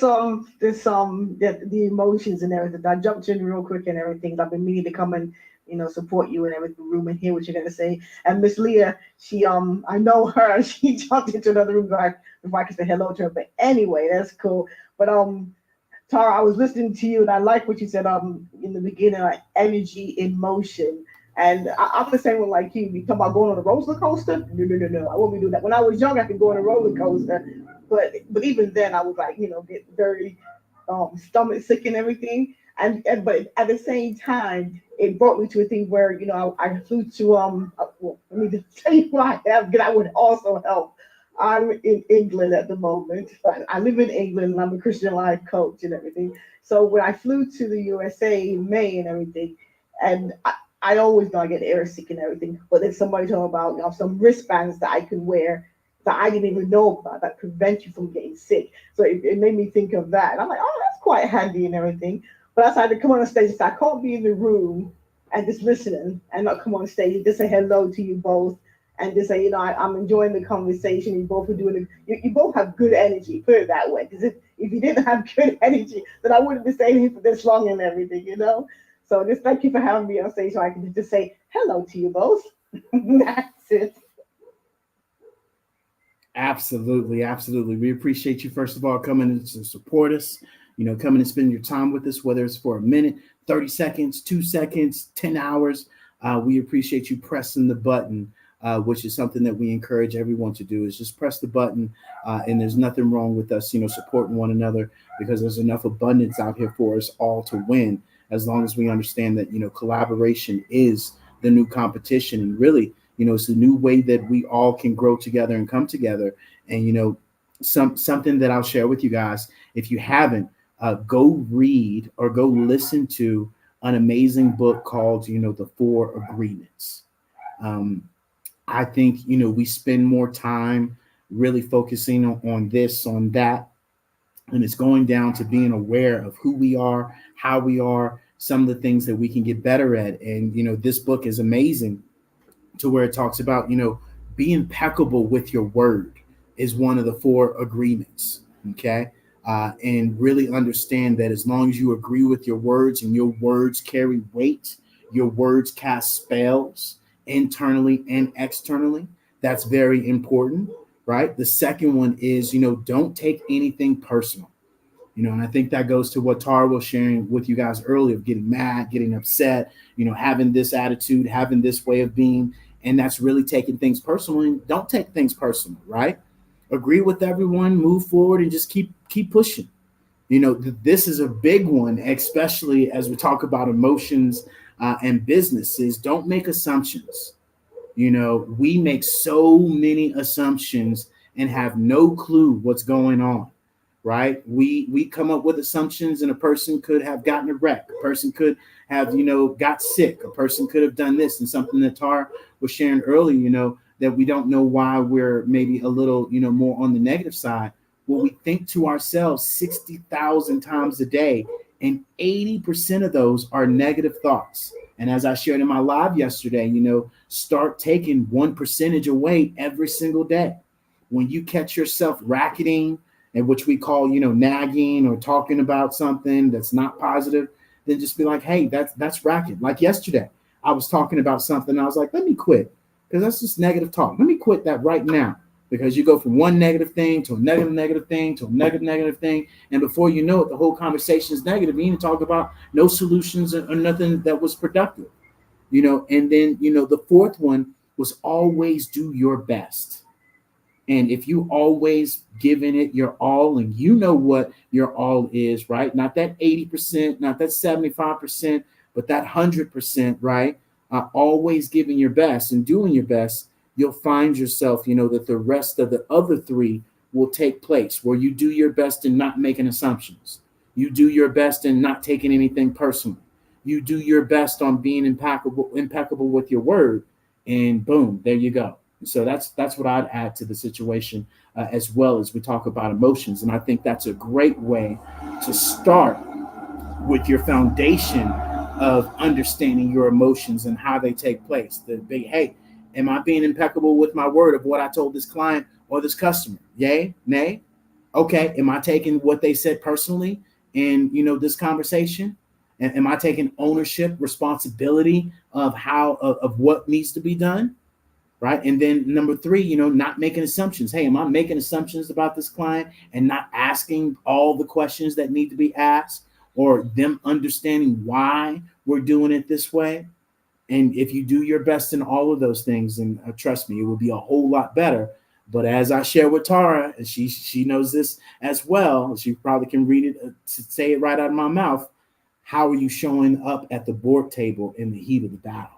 emotions and everything. I jumped in real quick and everything. I've been meaning to come and support you and everything, room and hear what you're gonna say. And Miss Leah, she I know her. She jumped into another room before I could say hello to her. But anyway, that's cool. But Tara, I was listening to you and I like what you said in the beginning, like energy in motion. And I'm the same one like you. You talk about going on a roller coaster? No. I won't be doing that. When I was young, I could go on a roller coaster, but even then, I was like, get very stomach sick and everything. And but at the same time, it brought me to a thing where I flew to well, let me just tell you what I have because I would also help. I'm in England at the moment. I live in England and I'm a Christian life coach and everything. So when I flew to the USA in May and everything, and I always gonna get air sick and everything. But then somebody told me about some wristbands that I could wear that I didn't even know about that prevent you from getting sick. So it made me think of that. And I'm like, oh, that's quite handy and everything. But I decided to come on stage. So I can't be in the room and just listening and not come on stage. Just say hello to you both and just say, I'm enjoying the conversation. You both are doing it. You both have good energy. Put it that way. Because if you didn't have good energy, then I wouldn't be staying here for this long and everything. So just thank you for having me on stage so I can just say hello to you both. That's it. Absolutely. We appreciate you, first of all, coming in to support us, coming and spending your time with us, whether it's for a minute, 30 seconds, 2 seconds, 10 hours. We appreciate you pressing the button, which is something that we encourage everyone to do, is just press the button. And there's nothing wrong with us, supporting one another, because there's enough abundance out here for us all to win, as long as we understand that, collaboration is the new competition. And really, it's the new way that we all can grow together and come together. And, something that I'll share with you guys, if you haven't, go read or go listen to an amazing book called, The 4 Agreements. I think, we spend more time really focusing on this, on that. And it's going down to being aware of who we are, how we are, some of the things that we can get better at. And, this book is amazing to where it talks about, be impeccable with your word is one of the 4 agreements. Okay. And really understand that as long as you agree with your words and your words carry weight, your words cast spells internally and externally. That's very important, right? The second one is, don't take anything personal. And I think that goes to what Tara was sharing with you guys earlier, of getting mad, getting upset, having this attitude, having this way of being. And that's really taking things personally. Don't take things personal, right? agree with everyone, move forward, and just keep pushing. This is a big one, especially as we talk about emotions and businesses. Don't make assumptions. We make so many assumptions and have no clue what's going on, right? We come up with assumptions, and a person could have gotten a wreck, a person could have got sick, a person could have done this, and something that Tara was sharing earlier, that we don't know why we're maybe a little more on the negative side. Well, we think to ourselves 60,000 times a day, and 80% of those are negative thoughts. And as I shared in my live yesterday, start taking 1% away every single day. When you catch yourself racketing, and which we call, nagging or talking about something that's not positive, then just be like, hey, that's racket. Like yesterday, I was talking about something, and I was like, let me quit, because that's just negative talk. Let me quit that right now. Because you go from one negative thing to a negative thing to a negative thing, and before you know it, the whole conversation is negative. You didn't talk about no solutions or nothing that was productive. And then the fourth one was always do your best. And if you always giving it your all, and what your all is, right? Not that 80%, not that 75%, but that 100%, right? Always giving your best and doing your best, you'll find yourself, that the rest of the other three will take place, where you do your best in not making assumptions. You do your best in not taking anything personal. You do your best on being impeccable with your word, and boom, there you go. So that's what I'd add to the situation, as well as we talk about emotions. And I think that's a great way to start with your foundation of understanding your emotions and how they take place. The big, hey, am I being impeccable with my word of what I told this client or this customer? Yay, nay? Okay, am I taking what they said personally in this conversation? And am I taking ownership, responsibility of of what needs to be done? Right. And then number three, not making assumptions. Hey, am I making assumptions about this client and not asking all the questions that need to be asked, or them understanding why we're doing it this way? And if you do your best in all of those things, and trust me, it will be a whole lot better. But as I share with Tara, and she knows this as well, she probably can read it, say it right out of my mouth. How are you showing up at the board table in the heat of the battle?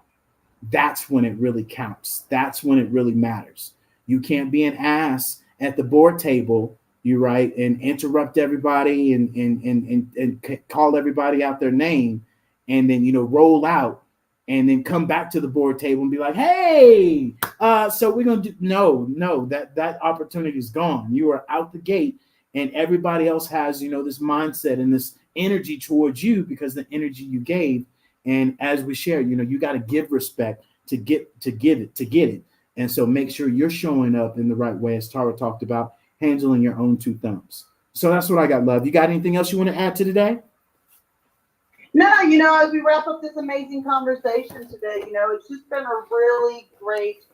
That's when it really counts. That's when it really matters. You can't be an ass at the board table, you right, and interrupt everybody and call everybody out their name, and then roll out, and then come back to the board table and be like, hey, so we're gonna do no, that opportunity is gone. You are out the gate, and everybody else has this mindset and this energy towards you because the energy you gave. And as we share, you got to give respect to get it. And so make sure you're showing up in the right way, as Tara talked about, handling your own two thumbs. So that's what I got, love. You got anything else you want to add to today? No, as we wrap up this amazing conversation today, it's just been a really great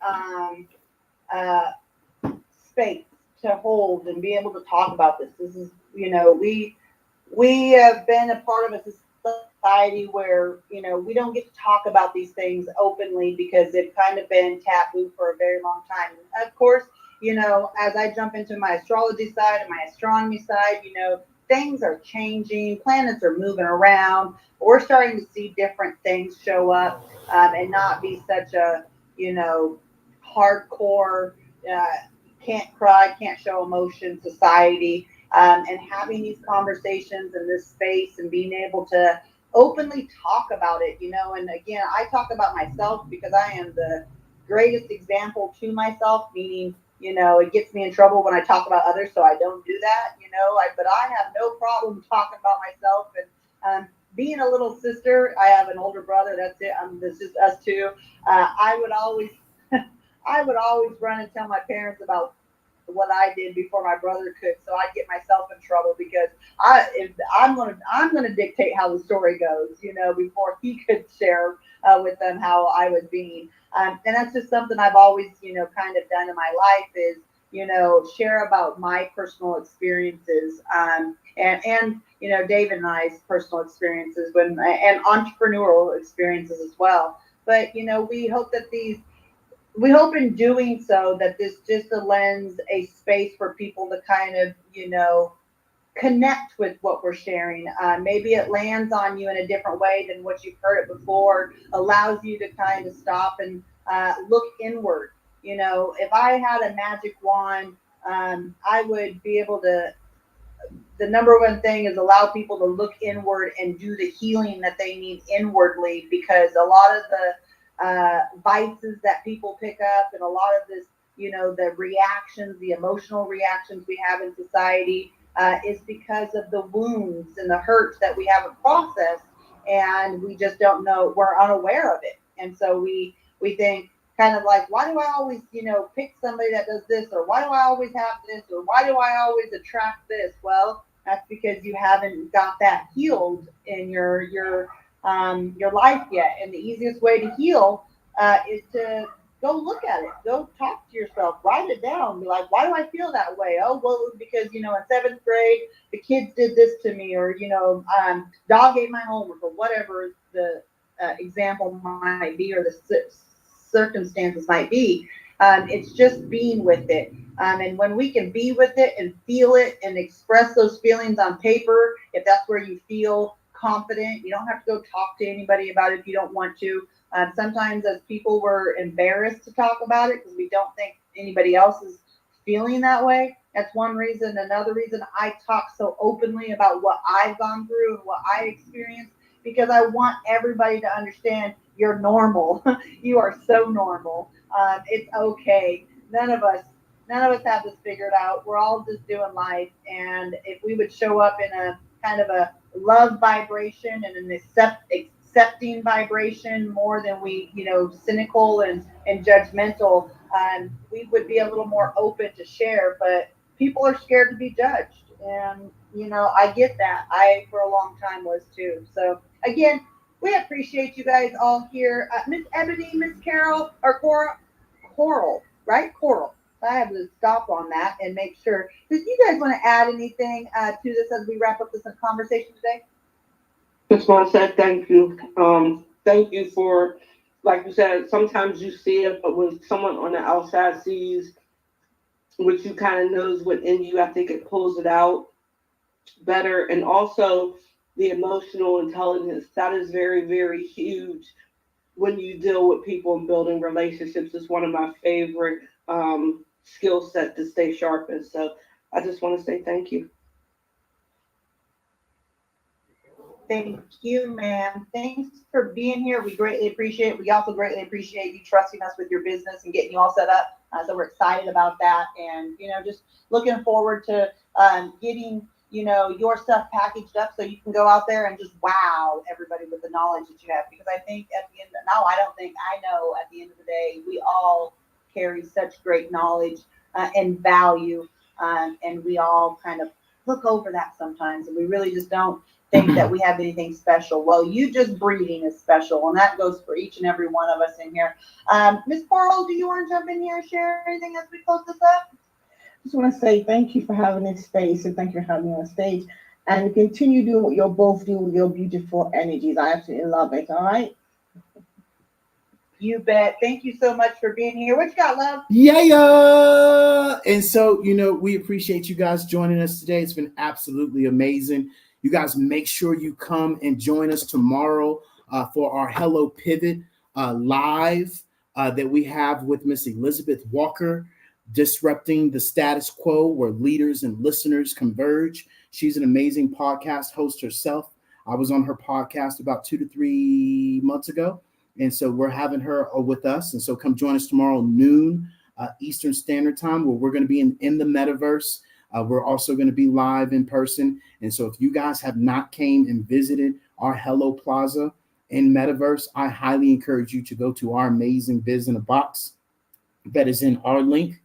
space to hold and be able to talk about this. This is, we have been a part of a society where we don't get to talk about these things openly because they've kind of been taboo for a very long time. And of course, as I jump into my astrology side and my astronomy side, things are changing, planets are moving around. We're starting to see different things show up, and not be such a hardcore can't cry, can't show emotion society. And having these conversations in this space and being able to openly talk about it, and again, I talk about myself because I am the greatest example to myself, meaning, it gets me in trouble when I talk about others, so I don't do that, but I have no problem talking about myself. And being a little sister, I have an older brother, that's it, this is us two. I would always run and tell my parents about what I did before my brother could, so I'd get myself in trouble because I'm gonna dictate how the story goes, before he could share with them how I was being. And that's just something I've always, kind of done in my life is, share about my personal experiences, and David and I's personal experiences and entrepreneurial experiences as well. But we hope that these we hope in doing so that this just lends a space for people to kind of, connect with what we're sharing. Maybe it lands on you in a different way than what you've heard it before, allows you to kind of stop and look inward. If I had a magic wand, I would be able to, the number one thing is allow people to look inward and do the healing that they need inwardly, because a lot of the vices that people pick up and a lot of this, the reactions, the emotional reactions we have in society is because of the wounds and the hurts that we haven't processed, and we just don't know, we're unaware of it. And so we think kind of like, why do I always, pick somebody that does this, or why do I always have this, or why do I always attract this? Well, that's because you haven't got that healed in your life yet. And the easiest way to heal is to go look at it, go talk to yourself, write it down, be like, why do I feel that way? Oh, well, it was because, in 7th grade, the kids did this to me, or, dog ate my homework, or whatever the example might be, or the circumstances might be. It's just being with it. And when we can be with it and feel it and express those feelings on paper, if that's where you feel confident, you don't have to go talk to anybody about it if you don't want to. Sometimes as people, we're embarrassed to talk about it because we don't think anybody else is feeling that way. That's one reason. Another reason I talk so openly about what I've gone through and what I experienced, because I want everybody to understand you're normal. You are so normal. It's okay. None of us have this figured out. We're all just doing life. And if we would show up in a kind of a love vibration and an accepting vibration more than we, cynical and judgmental, we would be a little more open to share. But people are scared to be judged. And, I get that. I, for a long time, was too. So, again, we appreciate you guys all here. Miss Ebony, Miss Carol, or Coral, right? Coral. I have to stop on that and make sure. Did you guys want to add anything to this as we wrap up this conversation today? Just want to say thank you. Thank you for, like you said, sometimes you see it, but when someone on the outside sees what you kind of knows within you, I think it pulls it out better. And also the emotional intelligence, that is very, very huge when you deal with people and building relationships. It's one of my favorite skill set to stay sharp in. So I just want to say thank you. Thank you, ma'am. Thanks for being here. We greatly appreciate it. We also greatly appreciate you trusting us with your business and getting you all set up. So we're excited about that, and just looking forward to getting your stuff packaged up so you can go out there and just wow everybody with the knowledge that you have. Because I think at the end, I don't think I know, at the end of the day, we all carry such great knowledge and value, and we all kind of look over that sometimes, and we really just don't think that we have anything special. Well, you just breathing is special, and that goes for each and every one of us in here. Miss Coral, do you want to jump in here and share anything as we close this up? Just want to say thank you for having this space, and thank you for having me on stage, and continue doing what you're both doing with your beautiful energies. I absolutely love it. All right. You bet. Thank you so much for being here. What you got, love? Yeah. And so, we appreciate you guys joining us today. It's been absolutely amazing. You guys make sure you come and join us tomorrow for our Hello Pivot live that we have with Miss Elizabeth Walker, Disrupting the Status Quo, where leaders and listeners converge. She's an amazing podcast host herself. I was on her podcast about 2 to 3 months ago. And so we're having her with us. And so come join us tomorrow noon Eastern Standard Time, where we're going to be in the metaverse. We're also going to be live in person. And so if you guys have not came and visited our Hello Plaza in Metaverse, I highly encourage you to go to our amazing Biz in a Box that is in our link.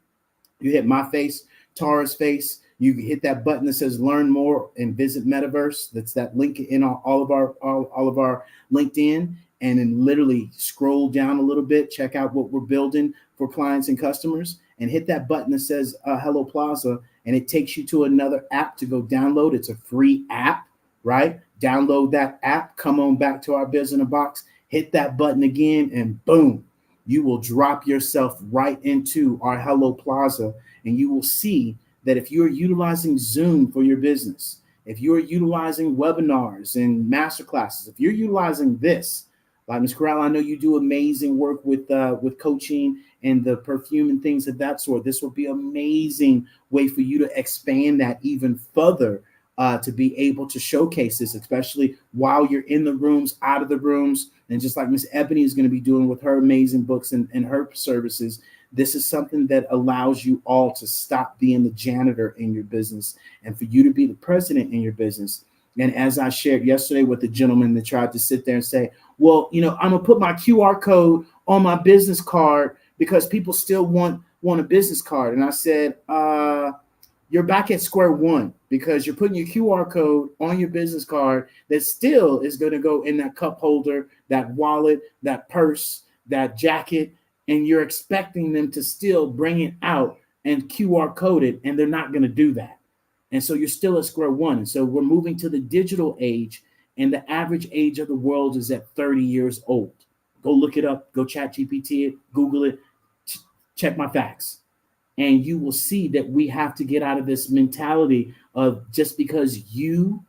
You hit my face, Tara's face. You hit that button that says Learn More and Visit Metaverse. That's that link in all of our LinkedIn. And then literally scroll down a little bit, check out what we're building for clients and customers, and hit that button that says Hello Plaza, and it takes you to another app to go download. It's a free app, right? Download that app, come on back to our Biz in a Box, hit that button again, and boom, you will drop yourself right into our Hello Plaza, and you will see that if you're utilizing Zoom for your business, if you're utilizing webinars and masterclasses, if you're utilizing this, like Ms. Corral, I know you do amazing work with coaching and the perfume and things of that sort. This will be an amazing way for you to expand that even further, to be able to showcase this, especially while you're in the rooms, out of the rooms, and just like Miss Ebony is going to be doing with her amazing books and her services. This is something that allows you all to stop being the janitor in your business and for you to be the president in your business. And as I shared yesterday with the gentleman that tried to sit there and say, well, I'm gonna put my QR code on my business card because people still want a business card. And I said, you're back at square one, because you're putting your QR code on your business card that still is going to go in that cup holder, that wallet, that purse, that jacket, and you're expecting them to still bring it out and QR code it, and they're not going to do that. And so you're still at square one. And so we're moving to the digital age, and the average age of the world is at 30 years old. Go look it up, go chat GPT it, Google it, check my facts. And you will see that we have to get out of this mentality of just because you're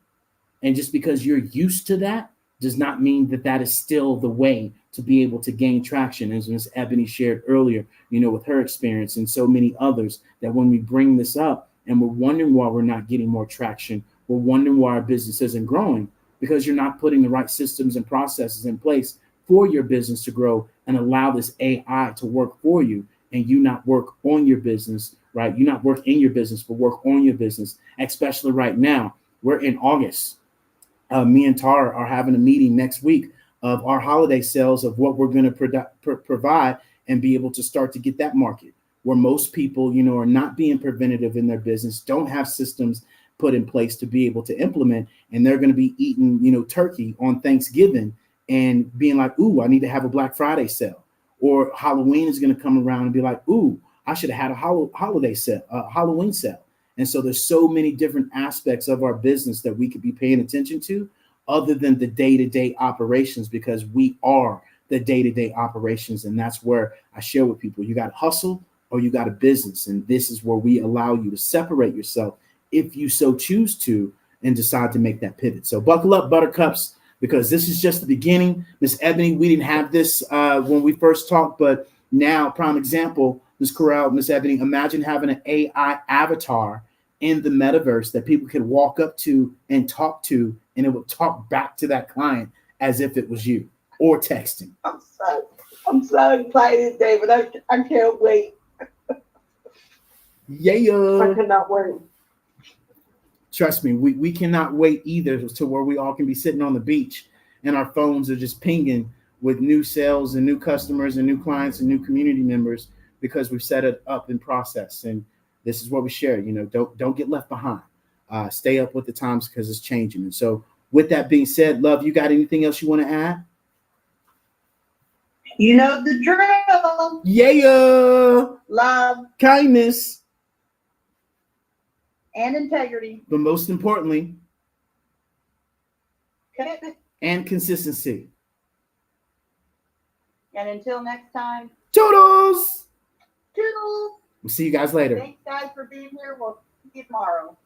used to that does not mean that that is still the way to be able to gain traction. As Ms. Ebony shared earlier, with her experience and so many others, that when we bring this up and we're wondering why we're not getting more traction, we're wondering why our business isn't growing, because you're not putting the right systems and processes in place for your business to grow and allow this AI to work for you. And you not work on your business, right? You not work in your business, but work on your business, especially right now. We're in August. Me and Tara are having a meeting next week of our holiday sales of what we're going to provide and be able to start to get that market, where most people, are not being preventative in their business, don't have systems put in place to be able to implement. And they're going to be eating, turkey on Thanksgiving and being like, ooh, I need to have a Black Friday sale. Or Halloween is going to come around and be like, ooh, I should have had a holiday sale, Halloween sale. And so there's so many different aspects of our business that we could be paying attention to other than the day-to-day operations, because we are the day-to-day operations. And that's where I share with people, you got to hustle or you got a business. And this is where we allow you to separate yourself if you so choose to and decide to make that pivot. So buckle up, buttercups, because this is just the beginning. Miss Ebony, we didn't have this when we first talked, but now, prime example, Ms. Corral, Miss Ebony, imagine having an AI avatar in the metaverse that people could walk up to and talk to, and it would talk back to that client as if it was you, or texting. I'm so excited, David. I can't wait. Yeah. I cannot wait. Trust me, we cannot wait either to where we all can be sitting on the beach and our phones are just pinging with new sales and new customers and new clients and new community members, because we've set it up in process. And this is what we share. Don't get left behind. Stay up with the times, because it's changing. And so with that being said, Love, you got anything else you want to add? You know the drill. Yeah. Love Kindness. and integrity. But most importantly, Commitment. and consistency. And until next time, Toodles. toodles. We'll see you guys later. Thanks, guys, for being here. We'll see you tomorrow.